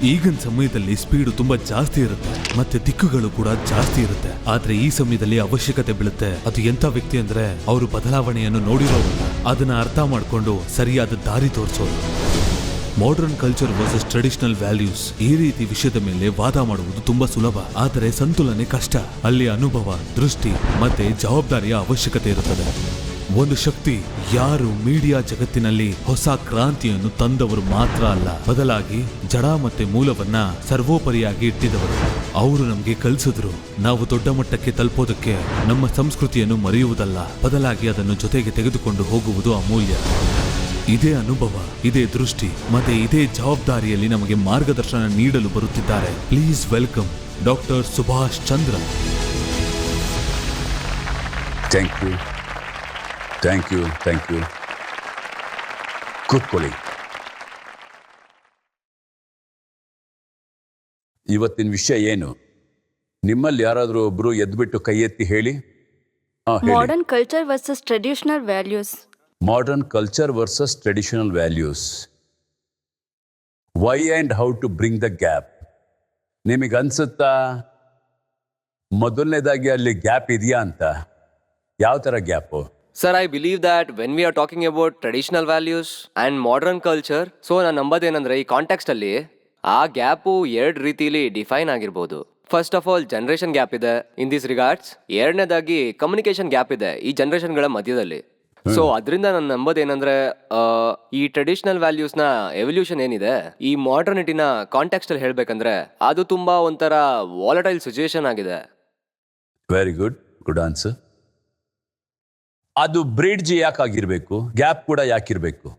ಈಗಿನ ಸಮಯದಲ್ಲಿ ಸ್ಪೀಡು ತುಂಬಾ ಜಾಸ್ತಿ ಇರುತ್ತೆ ಮತ್ತೆ ದಿಕ್ಕುಗಳು ಕೂಡ ಜಾಸ್ತಿ ಇರುತ್ತೆ. ಆದ್ರೆ ಈ ಸಮಯದಲ್ಲಿ ಅವಶ್ಯಕತೆ ಬೀಳುತ್ತೆ ಅದು ಎಂತ ವ್ಯಕ್ತಿ ಅಂದ್ರೆ ಅವರು ಬದಲಾವಣೆಯನ್ನು ನೋಡಿರೋರಲ್ಲ, ಅದನ್ನ ಅರ್ಥ ಮಾಡ್ಕೊಂಡು ಸರಿಯಾದ ದಾರಿ ತೋರಿಸೋರು. Modern culture versus traditional values ಈ ರೀತಿ ವಿಷಯದ ಮೇಲೆ ವಾದ ಮಾಡುವುದು ತುಂಬಾ ಸುಲಭ, ಆದರೆ ಸಂತುಲನೆ ಕಷ್ಟ. ಅಲ್ಲಿ ಅನುಭವ, ದೃಷ್ಟಿ ಮತ್ತೆ ಜವಾಬ್ದಾರಿಯ ಅವಶ್ಯಕತೆ ಇರುತ್ತದೆ. ಒಂದು ಶಕ್ತಿ ಯಾರು ಮೀಡಿಯಾ ಜಗತ್ತಿನಲ್ಲಿ ಹೊಸ ಕ್ರಾಂತಿಯನ್ನು ತಂದವರು ಮಾತ್ರ ಅಲ್ಲ, ಬದಲಾಗಿ ಜಡ ಮತ್ತೆ ಮೂಲವನ್ನ ಸರ್ವೋಪರಿಯಾಗಿ ಇಟ್ಟಿದವರು. ಅವರು ನಮ್ಗೆ ಕಲಿಸಿದ್ರು ನಾವು ದೊಡ್ಡ ಮಟ್ಟಕ್ಕೆ ತಲುಪೋದಕ್ಕೆ ನಮ್ಮ ಸಂಸ್ಕೃತಿಯನ್ನು ಮರೆಯುವುದಲ್ಲ, ಬದಲಾಗಿ ಅದನ್ನು ಜೊತೆಗೆ ತೆಗೆದುಕೊಂಡು ಹೋಗುವುದು ಅಮೂಲ್ಯ. ಇದೇ ಅನುಭವ, ಇದೇ ದೃಷ್ಟಿ ಮತ್ತೆ ಇದೇ ಜವಾಬ್ದಾರಿಯಲ್ಲಿ ನಮಗೆ ಮಾರ್ಗದರ್ಶನ ನೀಡಲು ಬರುತ್ತಿದ್ದಾರೆ. Please welcome doctor Subhash Chandra. Thank you. ಕೂತ್ಕೊಳ್ಳಿ. ಇವತ್ತಿನ ವಿಷಯ ಏನು? ನಿಮ್ಮಲ್ಲಿ ಯಾರಾದರೂ ಒಬ್ರು ಎದ್ಬಿಟ್ಟು ಕೈ ಎತ್ತಿ ಹೇಳಿ. Modern culture versus traditional values. Modern culture versus traditional values. Why and how to bring the gap. ನಿಮಗನ್ಸುತ್ತಾ ಮೊದಲನೇದಾಗಿ ಅಲ್ಲಿ ಗ್ಯಾಪ್ ಇದೆಯಾ ಅಂತ? ಯಾವ ಥರ gap? Sir, I believe that when we are talking about traditional values and modern culture, so ನಾನು ನಂಬೋದೇನಂದ್ರೆ ಈ context ಅಲ್ಲಿ ಆ ಗ್ಯಾಪು ಎರಡು ರೀತಿಲಿ ಡಿಫೈನ್ ಆಗಿರ್ಬೋದು. First of all generation gap ಇದೆ ಇನ್ ದಿಸ್ ರಿಗಾರ್ಡ್ಸ್. ಎರಡನೇದಾಗಿ ಕಮ್ಯುನಿಕೇಶನ್ ಗ್ಯಾಪ್ ಇದೆ ಈ ಜನರೇಷನ್ಗಳ ಮಧ್ಯದಲ್ಲಿ. ಸೊ ಅದರಿಂದ ನಾನು ನಂಬೋದೇನಂದ್ರೆ ಈ ಟ್ರೆಡಿಷನಲ್ ವ್ಯಾಲ್ಯೂಸ್ನ ಎವಲ್ಯೂಷನ್ ಏನಿದೆ ಈ ಮಾಡರ್ನಿಟಿನ ಕಾಂಟೆಕ್ಸ್ಟ್ ಅಲ್ಲಿ ಹೇಳ್ಬೇಕಂದ್ರೆ ಅದು ತುಂಬಾ ಒಂಥರ ವಾಲಟೈಲ್ ಸಿಚುಯೇಷನ್ ಆಗಿದೆ. Very good answer. ಅದು ಬ್ರಿಡ್ಜ್ ಯಾಕಾಗಿರ್ಬೇಕು? ಗ್ಯಾಪ್ ಕೂಡ ಯಾಕಿರ್ಬೇಕು?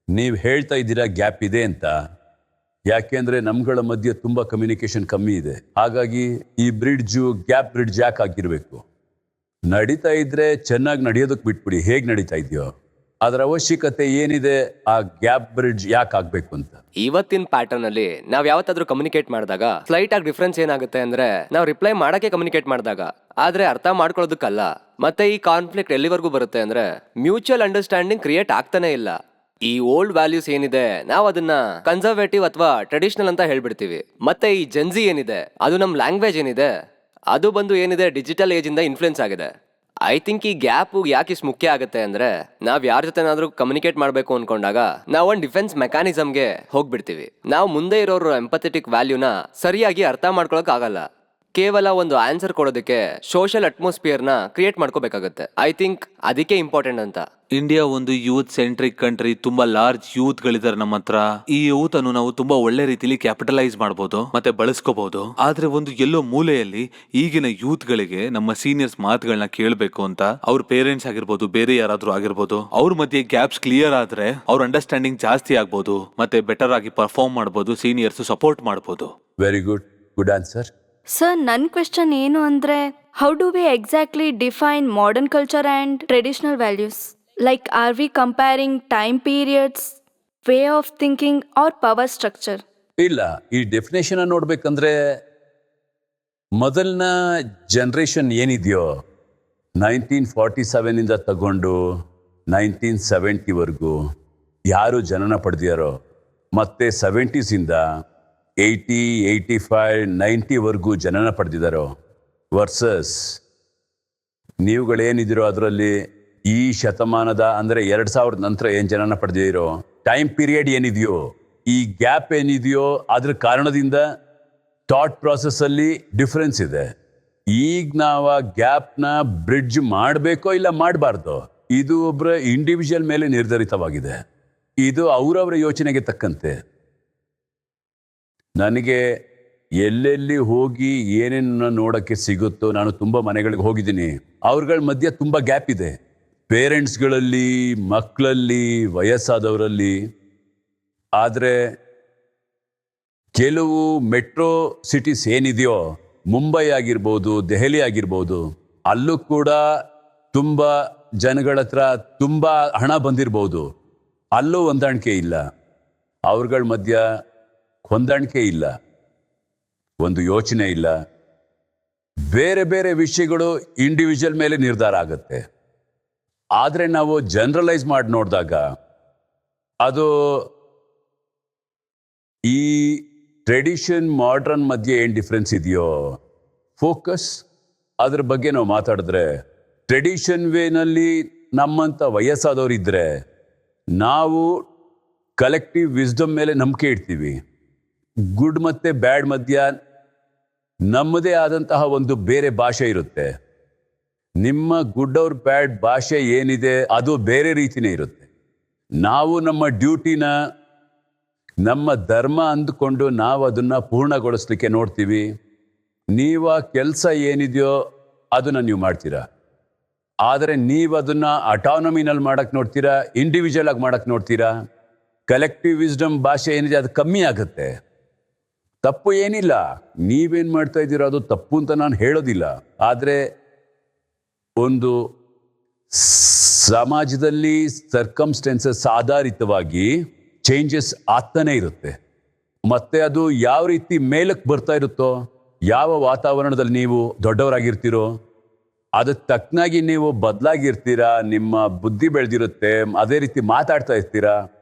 ನೀವು ಹೇಳ್ತಾ ಇದ್ದೀರಾ ಗ್ಯಾಪ್ ಇದೆ ಅಂತ, ಯಾಕೆಂದ್ರೆ ನಮ್ಗಳ ಮಧ್ಯೆ ತುಂಬಾ ಕಮ್ಯುನಿಕೇಶನ್ ಕಮ್ಮಿ ಇದೆ. ಹಾಗಾಗಿ ಈ ಗ್ಯಾಪ್ ಬ್ರಿಡ್ಜ್ ಯಾಕಾಗಿರ್ಬೇಕು? ನಡೀತಾ ಇದ್ರೆ ಚೆನ್ನಾಗಿ ನಡೆಯೋದಕ್ಕೆ ಬಿಟ್ಬಿಡಿ, ಹೇಗೆ ನಡೀತಾ ಇದೆಯೋ ಅದರ ಅವಶ್ಯಕತೆ ಏನಿದೆ, ಆ ಗ್ಯಾಪ್ ಬ್ರಿಡ್ಜ್ ಯಾಕೆ ಆಗ್ಬೇಕು ಅಂತ. ಇವತ್ತಿನ ಪ್ಯಾಟರ್ನ್ ಅಲ್ಲಿ ನಾವ್ ಯಾವತ್ತಾದ್ರೂ ಕಮ್ಯುನಿಕೇಟ್ ಮಾಡಿದಾಗ ಸ್ಲೈಟ್ ಆಗಿ ಡಿಫ್ರೆನ್ಸ್ ಏನಾಗುತ್ತೆ ಅಂದ್ರೆ ನಾವು ರಿಪ್ಲೈ ಮಾಡಕ್ಕೆ ಕಮ್ಯುನಿಕೇಟ್ ಮಾಡಿದಾಗ, ಆದ್ರೆ ಅರ್ಥ ಮಾಡ್ಕೊಳ್ಳೋದಕ್ಕಲ್ಲ. ಮತ್ತೆ ಈ ಕಾನ್ಫ್ಲಿಕ್ಟ್ ಎಲ್ಲಿವರೆಗೂ ಬರುತ್ತೆ ಅಂದ್ರೆ ಮ್ಯೂಚುವಲ್ ಅಂಡರ್ಸ್ಟ್ಯಾಂಡಿಂಗ್ ಕ್ರಿಯೇಟ್ ಆಗ್ತಾನೆ ಇಲ್ಲ. ಈ ಓಲ್ಡ್ ವ್ಯಾಲ್ಯೂಸ್ ಏನಿದೆ ನಾವು ಅದನ್ನ ಕನ್ಸರ್ವೇಟಿವ್ ಅಥವಾ ಟ್ರೆಡಿಷನಲ್ ಅಂತ ಹೇಳ್ಬಿಡ್ತೀವಿ. ಮತ್ತೆ ಈ ಜೆನ್ಜಿ ಏನಿದೆ ಅದು ನಮ್ ಲ್ಯಾಂಗ್ವೇಜ್ ಏನಿದೆ ಅದು ಬಂದು ಏನಿದೆ ಡಿಜಿಟಲ್ ಏಜ್ ಇಂದ ಇನ್ಫ್ಲುಯೆನ್ಸ್ ಆಗಿದೆ. ಐ ಥಿಂಕ್ ಈ ಗ್ಯಾಪ್ ಯಾಕೆ ಇಷ್ಟು ಮುಖ್ಯ ಆಗುತ್ತೆ ಅಂದ್ರೆ ನಾವ್ ಯಾರ ಜೊತೆನಾದ್ರೂ ಕಮ್ಯುನಿಕೇಟ್ ಮಾಡಬೇಕು ಅನ್ಕೊಂಡಾಗ ನಾವು ಒಂದು ಡಿಫೆನ್ಸ್ ಮೆಕ್ಯಾನಿಸಮ್ಗೆ ಹೋಗ್ಬಿಡ್ತೀವಿ. ನಾವು ಮುಂದೆ ಇರೋರು ಎಂಪಥೆಟಿಕ್ ವ್ಯಾಲ್ಯೂನ ಸರಿಯಾಗಿ ಅರ್ಥ ಮಾಡ್ಕೊಳಕ್ ಆಗಲ್ಲ. ಕೇವಲ ಒಂದು ಆನ್ಸರ್ ಕೊಡೋದಕ್ಕೆ ಸೋಷಿಯಲ್ ಅಟ್ಮಾಸ್ಫಿಯರ್ನ ಕ್ರಿಯೇಟ್ ಮಾಡ್ಕೋಬೇಕಾಗುತ್ತೆ. ಐ ಥಿಂಕ್ ಅದಕ್ಕೆ ಇಂಪಾರ್ಟೆಂಟ್ ಅಂತ. ಇಂಡಿಯಾ ಒಂದು ಯೂತ್ ಸೆಂಟ್ರಿಕ್ ಕಂಟ್ರಿ, ತುಂಬಾ ಲಾರ್ಜ್ ಯೂತ್ ಗಳಿದ್ದಾರೆ ನಮ್ಮ ಹತ್ರ. ಈ ಯೂತ್ ಅನ್ನು ನಾವು ತುಂಬಾ ಒಳ್ಳೆ ರೀತಿಲಿ ಕ್ಯಾಪಿಟಲೈಸ್ ಮಾಡಬಹುದು ಮತ್ತೆ ಬಳಸ್ಕೋಬಹುದು. ಆದ್ರೆ ಒಂದು ಎಲ್ಲೋ ಮೂಲೆಯಲ್ಲಿ ಈಗಿನ ಯೂತ್ ಗಳಿಗೆ ನಮ್ಮ ಸೀನಿಯರ್ಸ್ ಮಾತುಗಳನ್ನ ಕೇಳಬೇಕು ಅಂತ ಅವ್ರ ಪೇರೆಂಟ್ಸ್ ಆಗಿರ್ಬೋದು, ಬೇರೆ ಯಾರಾದ್ರೂ ಆಗಿರ್ಬೋದು, ಅವ್ರ ಮಧ್ಯೆ ಗ್ಯಾಪ್ಸ್ ಕ್ಲಿಯರ್ ಆದ್ರೆ ಅವ್ರ ಅಂಡರ್ಸ್ಟ್ಯಾಂಡಿಂಗ್ ಜಾಸ್ತಿ ಆಗ್ಬೋದು ಮತ್ತೆ ಬೆಟರ್ ಆಗಿ ಪರ್ಫಾರ್ಮ್ ಮಾಡಬಹುದು, ಸೀನಿಯರ್ಸ್ ಸಪೋರ್ಟ್ ಮಾಡಬಹುದು. Very good answer. ಸರ್, ನನ್ನ ಕ್ವೆಶ್ಚನ್ ಏನು ಅಂದ್ರೆ how do we exactly define modern culture and traditional values? Like, are we comparing time periods, way of thinking or power structure? ಇಲ್ಲ, ಈ definition ನೋಡ್ಬೇಕಂದ್ರೆ ಮೊದಲನ generation ಏನಿದೆಯೋ 1947 ಇಂದ ತಗೊಂಡು 1970ವರೆಗೂ ಯಾರು ಜನನ ಪಡೆದಿಯಾರೋ, ಮತ್ತೆ 70s ಇಂದ 80, 85, 90ವರೆಗೂ ಜನನ ಪಡೆದಿದ್ದಾರೋ ವರ್ಸಸ್ ನೀವುಗಳೇನಿದಿರೋ ಅದರಲ್ಲಿ ಈ ಶತಮಾನದ ಅಂದರೆ 2000 ನಂತರ ಏನು ಜನನ ಪಡೆದಿರೋ ಟೈಮ್ ಪೀರಿಯಡ್ ಏನಿದೆಯೋ, ಈ ಗ್ಯಾಪ್ ಏನಿದೆಯೋ ಅದ್ರ ಕಾರಣದಿಂದ ಥಾಟ್ ಪ್ರಾಸೆಸ್ಸಲ್ಲಿ ಡಿಫ್ರೆನ್ಸ್ ಇದೆ. ಈಗ ನಾವು ಆ ಗ್ಯಾಪ್ನ ಬ್ರಿಡ್ಜ್ ಮಾಡಬೇಕೋ ಇಲ್ಲ ಮಾಡಬಾರ್ದು, ಇದು ಒಬ್ಬರ ಇಂಡಿವಿಜುವಲ್ ಮೇಲೆ ನಿರ್ಧರಿತವಾಗಿದೆ. ಇದು ಅವರವರ ಯೋಚನೆಗೆ ತಕ್ಕಂತೆ. ನನಗೆ ಎಲ್ಲೆಲ್ಲಿ ಹೋಗಿ ಏನೇನು ನೋಡೋಕ್ಕೆ ಸಿಗುತ್ತೋ, ನಾನು ತುಂಬ ಮನೆಗಳಿಗೆ ಹೋಗಿದ್ದೀನಿ, ಅವ್ರಗಳ ಮಧ್ಯೆ ತುಂಬ ಗ್ಯಾಪ್ ಇದೆ. ಪೇರೆಂಟ್ಸ್ಗಳಲ್ಲಿ, ಮಕ್ಕಳಲ್ಲಿ, ವಯಸ್ಸಾದವರಲ್ಲಿ. ಆದರೆ ಕೆಲವು ಮೆಟ್ರೋ ಸಿಟೀಸ್ ಏನಿದೆಯೋ, ಮುಂಬೈ ಆಗಿರ್ಬೋದು, ದೆಹಲಿ ಆಗಿರ್ಬೋದು, ಅಲ್ಲೂ ಕೂಡ ತುಂಬ ಜನಗಳ ಹತ್ರ ತುಂಬ ಹಣ ಬಂದಿರ್ಬೋದು, ಅಲ್ಲೂ ಹೊಂದಾಣಿಕೆ ಇಲ್ಲ. ಅವ್ರಗಳ ಮಧ್ಯ ಹೊಂದಾಣಿಕೆ ಇಲ್ಲ, ಒಂದು ಯೋಚನೆ ಇಲ್ಲ. ಬೇರೆ ಬೇರೆ ವಿಷಯಗಳು ಇಂಡಿವಿಜುವಲ್ ಮೇಲೆ ನಿರ್ಧಾರ ಆಗುತ್ತೆ. ಆದರೆ ನಾವು ಜನರಲೈಸ್ ಮಾಡಿ ನೋಡಿದಾಗ ಅದು ಈ ಟ್ರೆಡಿಷನ್ ಮಾಡ್ರನ್ ಮಧ್ಯೆ ಏನು ಡಿಫ್ರೆನ್ಸ್ ಇದೆಯೋ ಫೋಕಸ್ ಅದ್ರ ಬಗ್ಗೆ ನಾವು ಮಾತಾಡಿದ್ರೆ, ಟ್ರೆಡಿಷನ್ ವೇನಲ್ಲಿ ನಮ್ಮಂಥ ವಯಸ್ಸಾದವ್ರು ಇದ್ದರೆ ನಾವು ಕಲೆಕ್ಟಿವ್ ವಿಸ್ಡಮ್ ಮೇಲೆ ನಂಬಿಕೆ ಇಡ್ತೀವಿ. ಗುಡ್ ಮತ್ತು ಬ್ಯಾಡ್ ಮಧ್ಯ ನಮ್ಮದೇ ಆದಂತಹ ಒಂದು ಬೇರೆ ಭಾಷೆ ಇರುತ್ತೆ. ನಿಮ್ಮ ಗುಡ್ ಅವ್ರ ಬ್ಯಾಡ್ ಭಾಷೆ ಏನಿದೆ ಅದು ಬೇರೆ ರೀತಿನೇ ಇರುತ್ತೆ. ನಾವು ನಮ್ಮ ಡ್ಯೂಟಿನ ನಮ್ಮ ಧರ್ಮ ಅಂದುಕೊಂಡು ನಾವು ಅದನ್ನು ಪೂರ್ಣಗೊಳಿಸ್ಲಿಕ್ಕೆ ನೋಡ್ತೀವಿ. ನೀವು ಆ ಕೆಲಸ ಏನಿದೆಯೋ ಅದನ್ನು ನೀವು ಮಾಡ್ತೀರಾ. ಆದರೆ ನೀವು ಅದನ್ನು ಅಟಾನಮಿನಲ್ಲಿ ಮಾಡೋಕ್ಕೆ ನೋಡ್ತೀರಾ, ಇಂಡಿವಿಜುವಲ್ ಆಗಿ ಮಾಡೋಕ್ಕೆ ನೋಡ್ತೀರಾ. ಕಲೆಕ್ಟಿವ್ ವಿಸ್ಡಮ್ ಭಾಷೆ ಏನಿದೆ ಅದು ಕಮ್ಮಿ ಆಗುತ್ತೆ. ತಪ್ಪು ಏನಿಲ್ಲ, ನೀವೇನು ಮಾಡ್ತಾ ಇದ್ದೀರೋ ಅದು ತಪ್ಪು ಅಂತ ನಾನು ಹೇಳೋದಿಲ್ಲ. ಆದರೆ ಒಂದು ಸಮಾಜದಲ್ಲಿ ಸರ್ಕಮ್ಸ್ಟೆನ್ಸಸ್ ಆಧಾರಿತವಾಗಿ ಚೇಂಜಸ್ ಆಗ್ತಾನೆ ಇರುತ್ತೆ. ಮತ್ತೆ ಅದು ಯಾವ ರೀತಿ ಮೇಲಕ್ಕೆ ಬರ್ತಾ ಇರುತ್ತೋ, ಯಾವ ವಾತಾವರಣದಲ್ಲಿ ನೀವು ದೊಡ್ಡವರಾಗಿರ್ತೀರೋ ಅದಕ್ಕೆ ತಕ್ಕನಾಗಿ ನೀವು ಬದಲಾಗಿರ್ತೀರಾ. ನಿಮ್ಮ ಬುದ್ಧಿ ಬೆಳೆದಿರುತ್ತೆ, ಅದೇ ರೀತಿ ಮಾತಾಡ್ತಾ ಇರ್ತೀರಾ.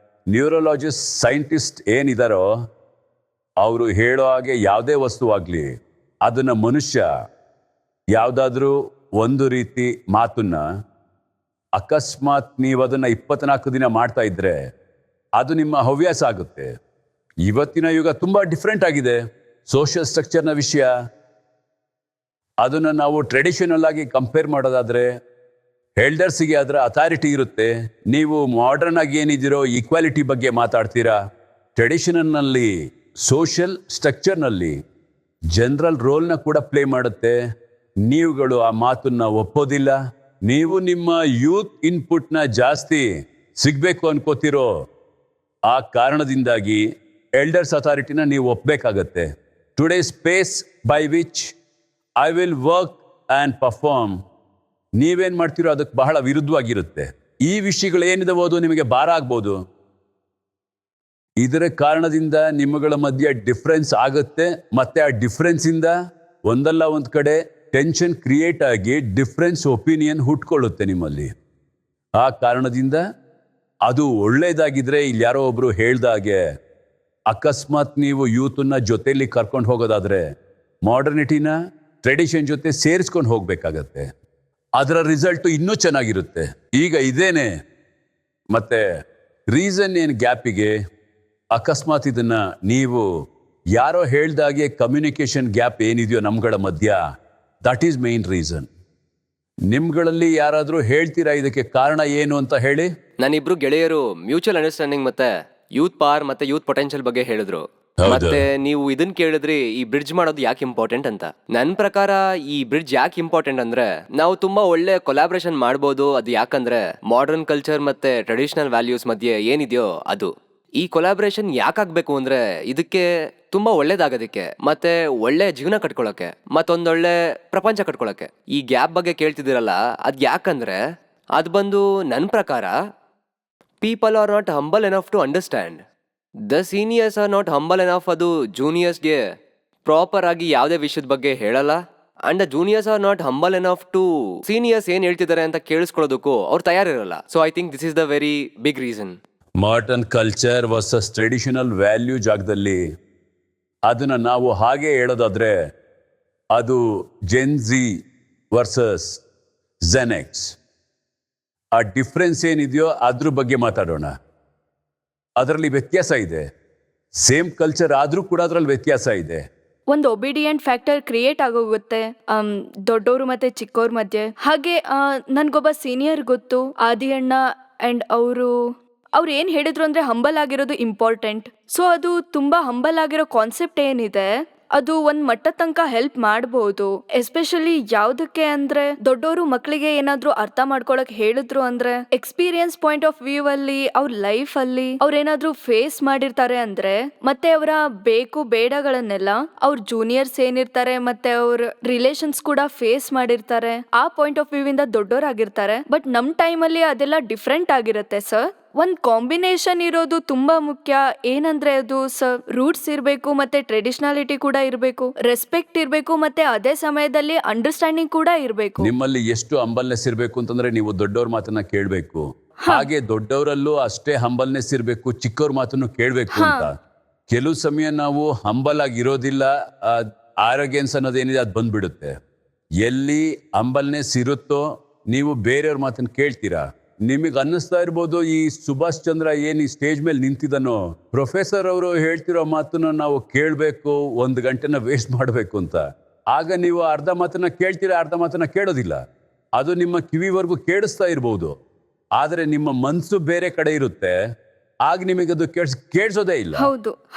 ನ್ಯೂರೋಲಾಜಿಸ್ಟ್ ಸೈಂಟಿಸ್ಟ್ ಏನಿದಾರೋ ಅವರು ಹೇಳೋ ಹಾಗೆ ಯಾವುದೇ ವಸ್ತುವಾಗಲಿ ಅದನ್ನು ಮನುಷ್ಯ ಯಾವುದಾದ್ರೂ ಒಂದು ರೀತಿ ಮಾತನ್ನ ಅಕಸ್ಮಾತ್ ನೀವು ಅದನ್ನು 24 ದಿನ ಮಾಡ್ತಾ ಇದ್ರೆ ಅದು ನಿಮ್ಮ ಹವ್ಯಾಸ ಆಗುತ್ತೆ. ಇವತ್ತಿನ ಯುಗ ತುಂಬ ಡಿಫ್ರೆಂಟ್ ಆಗಿದೆ. ಸೋಷಿಯಲ್ ಸ್ಟ್ರಕ್ಚರ್ನ ವಿಷಯ ಅದನ್ನು ನಾವು ಟ್ರೆಡಿಷನಲ್ ಆಗಿ ಕಂಪೇರ್ ಮಾಡೋದಾದರೆ ಎಲ್ಡರ್ಸಿಗೆ ಅದರ ಅಥಾರಿಟಿ ಇರುತ್ತೆ. ನೀವು ಮಾಡರ್ನ್ ಆಗಿ ಏನಿದ್ದೀರೋ ಈಕ್ವಾಲಿಟಿ ಬಗ್ಗೆ ಮಾತಾಡ್ತೀರಾ. ಟ್ರೆಡಿಷನಲ್ನಲ್ಲಿ ಸೋಷಿಯಲ್ ಸ್ಟ್ರಕ್ಚರ್ನಲ್ಲಿ ಜನರಲ್ ರೋಲ್ನ ಕೂಡ ಪ್ಲೇ ಮಾಡುತ್ತೆ. ನೀವುಗಳು ಆ ಮಾತನ್ನ ಒಪ್ಪೋದಿಲ್ಲ. ನೀವು ನಿಮ್ಮ ಯೂತ್ ಇನ್ಪುಟ್ನ ಜಾಸ್ತಿ ಸಿಗಬೇಕು ಅನ್ಕೋತಿರೋ ಆ ಕಾರಣದಿಂದಾಗಿ ಎಲ್ಡರ್ಸ್ ಅಥಾರಿಟಿನ ನೀವು ಒಪ್ಪಬೇಕಾಗತ್ತೆ. Today space by which I will work and perform, ನೀವೇನು ಮಾಡ್ತೀರೋ ಅದಕ್ಕೆ ಬಹಳ ವಿರುದ್ಧವಾಗಿರುತ್ತೆ. ಈ ವಿಷಯಗಳು ಏನಿದಾವೋ ಅದು ನಿಮಗೆ ಭಾರ ಆಗ್ಬೋದು. ಇದರ ಕಾರಣದಿಂದ ನಿಮ್ಮಗಳ ಮಧ್ಯೆ ಡಿಫ್ರೆನ್ಸ್ ಆಗುತ್ತೆ. ಮತ್ತೆ ಆ ಡಿಫ್ರೆನ್ಸಿಂದ ಒಂದಲ್ಲ ಒಂದು ಕಡೆ ಟೆನ್ಷನ್ ಕ್ರಿಯೇಟ್ ಆಗಿ ಡಿಫ್ರೆನ್ಸ್ ಒಪಿನಿಯನ್ ಹುಟ್ಕೊಳ್ಳುತ್ತೆ ನಿಮ್ಮಲ್ಲಿ. ಆ ಕಾರಣದಿಂದ ಅದು ಒಳ್ಳೇದಾಗಿದ್ರೆ, ಇಲ್ಲಿ ಯಾರೋ ಒಬ್ರು ಹೇಳ್ದಾಗೆ ಅಕಸ್ಮಾತ್ ನೀವು ಯೂತನ್ನ ಜೊತೆಯಲ್ಲಿ ಕರ್ಕೊಂಡು ಹೋಗೋದಾದ್ರೆ ಮಾಡರ್ನಿಟಿನ ಟ್ರೆಡಿಷನ್ ಜೊತೆ ಸೇರಿಸ್ಕೊಂಡು ಹೋಗ್ಬೇಕಾಗತ್ತೆ. ಅದರ ರಿಸಲ್ಟು ಇನ್ನೂ ಚೆನ್ನಾಗಿರುತ್ತೆ. ಈಗ ಇದೇನೆ ಮತ್ತೆ ರೀಸನ್ ಏನು ಗ್ಯಾಪಿಗೆ, ಅಕಸ್ಮಾತ್ ಇದನ್ನ ನೀವು ಯಾರೋ ಹೇಳ್ದಾಗೆ ಕಮ್ಯುನಿಕೇಶನ್ ಗ್ಯಾಪ್ ಏನಿದೆಯೋ ನಮ್ಗಳ ಮಧ್ಯ, ದಟ್ ಈಸ್ ಮೇನ್ ರೀಸನ್. ನಿಮ್ಗಳಲ್ಲಿ ಯಾರಾದರೂ ಹೇಳ್ತೀರಾ ಇದಕ್ಕೆ ಕಾರಣ ಏನು ಅಂತ ಹೇಳಿ? ನಾನಿಬ್ರು ಗೆಳೆಯರು ಮ್ಯೂಚುವಲ್ ಅಂಡರ್ಸ್ಟ್ಯಾಂಡಿಂಗ್ ಮತ್ತೆ ಯೂತ್ ಪವರ್ ಮತ್ತೆ ಯೂತ್ ಪೊಟೆನ್ಷಿಯಲ್ ಬಗ್ಗೆ ಹೇಳಿದ್ರು. ಹೌದು. ಮತ್ತೆ ನೀವು ಇದನ್ ಕೇಳಿದ್ರಿ, ಈ ಬ್ರಿಡ್ಜ್ ಮಾಡೋದು ಯಾಕೆ ಇಂಪಾರ್ಟೆಂಟ್ ಅಂತ. ನನ್ನ ಪ್ರಕಾರ ಈ ಬ್ರಿಡ್ಜ್ ಯಾಕೆ ಇಂಪಾರ್ಟೆಂಟ್ ಅಂದ್ರೆ, ನಾವು ತುಂಬಾ ಒಳ್ಳೆ ಕೊಲಾಬ್ರೇಷನ್ ಮಾಡ್ಬೋದು. ಅದು ಯಾಕಂದ್ರೆ ಮಾಡರ್ನ್ ಕಲ್ಚರ್ ಮತ್ತೆ ಟ್ರೆಡಿಷನಲ್ ವ್ಯಾಲ್ಯೂಸ್ ಮಧ್ಯೆ ಏನಿದೆಯೋ ಅದು. ಈ ಕೊಲಾಬ್ರೇಷನ್ ಯಾಕಾಗ್ಬೇಕು ಅಂದ್ರೆ, ಇದಕ್ಕೆ ತುಂಬಾ ಒಳ್ಳೇದಾಗೋದಕ್ಕೆ ಮತ್ತೆ ಒಳ್ಳೆ ಜೀವನ ಕಟ್ಕೊಳಕ್ಕೆ ಮತ್ತೊಂದೊಳ್ಳೆ ಪ್ರಪಂಚ ಕಟ್ಕೊಳಕ್ಕೆ. ಈ ಗ್ಯಾಪ್ ಬಗ್ಗೆ ಕೇಳ್ತಿದ್ದೀರಲ್ಲ, ಅದ್ ಯಾಕಂದ್ರೆ ಅದು ಬಂದು ನನ್ನ ಪ್ರಕಾರ people are not humble enough to understand. The seniors are not humble enough. ಅದು ಜೂನಿಯರ್ಸ್ಗೆ ಪ್ರಾಪರ್ ಆಗಿ ಯಾವುದೇ ವಿಷಯದ ಬಗ್ಗೆ ಹೇಳಲ್ಲ. And the juniors are not humble enough to seniors ಏನ್ ಹೇಳ್ತಿದ್ದಾರೆ ಅಂತ ಕೇಳಿಸ್ಕೊಳ್ಳೋದಕ್ಕೂ ಅವ್ರು ತಯಾರಿರಲ್ಲ. So I think this is the very big reason. Modern culture versus traditional value ಜಾಗದಲ್ಲಿ ಅದನ್ನು ನಾವು ಹಾಗೆ ಹೇಳೋದಾದ್ರೆ ಅದು ಜೆನ್ಜಿ ವರ್ಸಸ್ ಜೆನೆಕ್ಸ್. ಆ ಡಿಫ್ರೆನ್ಸ್ ಏನಿದೆಯೋ ಅದ್ರ ಬಗ್ಗೆ ಮಾತಾಡೋಣ. ಅದರಲ್ಲಿ ವ್ಯತ್ಯಾಸ ಇದೆ. ಸೇಮ್ ಕಲ್ಚರ್ ಆದರೂ ಕೂಡ ಅದರಲ್ಲಿ ವ್ಯತ್ಯಾಸ ಇದೆ. ಒಂದು ಒಬಿಡಿಯಂಟ್ ಫ್ಯಾಕ್ಟರ್ ಕ್ರಿಯೇಟ್ ಆಗೋಗುತ್ತೆ ದೊಡ್ಡವರು ಮತ್ತೆ ಚಿಕ್ಕವ್ರ ಮಧ್ಯೆ. ಹಾಗೆ ನನ್ಗೊಬ್ಬ ಸೀನಿಯರ್ ಗೊತ್ತು, ಆದಿ ಅಣ್ಣ. ಅಂಡ್ ಅವ್ರು ಏನು ಹೇಳಿದ್ರು ಅಂದ್ರೆ ಹಂಬಲ್ ಆಗಿರೋದು ಇಂಪಾರ್ಟೆಂಟ್. ಸೊ ಅದು ತುಂಬಾ ಹಂಬಲ್ ಆಗಿರೋ ಕಾನ್ಸೆಪ್ಟ್ ಏನಿದೆ ಅದು ಒಂದ್ ಮಟ್ಟ ತನಕ ಹೆಲ್ಪ್ ಮಾಡಬಹುದು. ಎಸ್ಪೆಷಲಿ ಯಾವ್ದಕ್ಕೆ ಅಂದ್ರೆ, ದೊಡ್ಡವರು ಮಕ್ಕಳಿಗೆ ಏನಾದ್ರು ಅರ್ಥ ಮಾಡ್ಕೊಳಕ್ ಹೇಳಿದ್ರು ಅಂದ್ರೆ ಎಕ್ಸ್ಪೀರಿಯನ್ಸ್ ಪಾಯಿಂಟ್ ಆಫ್ ವ್ಯೂ ಅಲ್ಲಿ ಅವ್ರ ಲೈಫ್ ಅಲ್ಲಿ ಅವ್ರೇನಾದ್ರೂ ಫೇಸ್ ಮಾಡಿರ್ತಾರೆ ಅಂದ್ರೆ, ಮತ್ತೆ ಅವರ ಬೇಕು ಬೇಡಗಳನ್ನೆಲ್ಲ ಅವ್ರ ಜೂನಿಯರ್ಸ್ ಏನಿರ್ತಾರೆ ಮತ್ತೆ ಅವ್ರ ರಿಲೇಷನ್ಸ್ ಕೂಡ ಫೇಸ್ ಮಾಡಿರ್ತಾರೆ. ಆ ಪಾಯಿಂಟ್ ಆಫ್ ವ್ಯೂ ಇಂದ ದೊಡ್ಡವರಾಗಿರ್ತಾರೆ. ಬಟ್ ನಮ್ ಟೈಮ್ ಅಲ್ಲಿ ಅದೆಲ್ಲ ಡಿಫ್ರೆಂಟ್ ಆಗಿರುತ್ತೆ ಸರ್. ಒಂದ್ ಕಾಂಬಿನೇಷನ್ ಇರೋದು ತುಂಬಾ ಮುಖ್ಯ. ಏನಂದ್ರೆ ಅದು ರೂಟ್ಸ್ ಇರಬೇಕು ಮತ್ತೆ ಟ್ರೆಡಿಷನಾಲಿಟಿ ಕೂಡ ಇರಬೇಕು, ರೆಸ್ಪೆಕ್ಟ್ ಇರಬೇಕು ಮತ್ತೆ ಅದೇ ಸಮಯದಲ್ಲಿ ಅಂಡರ್ಸ್ಟ್ಯಾಂಡಿಂಗ್ ಕೂಡ ಇರಬೇಕು. ನಿಮ್ಮಲ್ಲಿ ಎಷ್ಟು ಹಂಬಲ್ನೆಸ್ ಇರಬೇಕು ಅಂತಂದ್ರೆ ನೀವು ದೊಡ್ಡವ್ರ ಮಾತನ್ನ ಕೇಳಬೇಕು. ಹಾಗೆ ದೊಡ್ಡವರಲ್ಲೂ ಅಷ್ಟೇ ಹಂಬಲ್ನೆಸ್ ಇರಬೇಕು, ಚಿಕ್ಕವ್ರ ಮಾತನ್ನು ಕೇಳಬೇಕು ಅಂತ. ಕೆಲವು ಸಮಯ ನಾವು ಹಂಬಲ್ ಆಗಿರೋದಿಲ್ಲ, ಆರೋಗ್ಯನ್ಸ್ ಅನ್ನೋದೇನಿದೆ ಅದು ಬಂದ್ಬಿಡುತ್ತೆ. ಎಲ್ಲಿ ಹಂಬಲ್ನೆಸ್ ಇರುತ್ತೋ ನೀವು ಬೇರೆಯವ್ರ ಮಾತನ್ನು ಕೇಳ್ತೀರಾ. ನಿಮಗೆ ಅನ್ನಿಸ್ತಾ ಇರ್ಬೋದು, ಈ ಸುಭಾಷ್ ಚಂದ್ರ ಏನು ಈ ಸ್ಟೇಜ್ ಮೇಲೆ ನಿಂತಿದ್ದಾನೋ, ಪ್ರೊಫೆಸರ್ ಅವರು ಹೇಳ್ತಿರೋ ಮಾತನ್ನು ನಾವು ಕೇಳಬೇಕು, 1 ಗಂಟೆನ ವೇಸ್ಟ್ ಮಾಡಬೇಕು ಅಂತ. ಆಗ ನೀವು ಅರ್ಧ ಮಾತನ್ನ ಕೇಳ್ತೀರಾ, ಅರ್ಧ ಮಾತನ್ನ ಕೇಳೋದಿಲ್ಲ. ಅದು ನಿಮ್ಮ ಕಿವಿವರೆಗೂ ಕೇಳಿಸ್ತಾ ಇರ್ಬೋದು, ಆದರೆ ನಿಮ್ಮ ಮನಸ್ಸು ಬೇರೆ ಕಡೆ ಇರುತ್ತೆ. ಆಗ ನಿಮಗದು ಕೇಳಿಸೋದೇ ಇಲ್ಲ.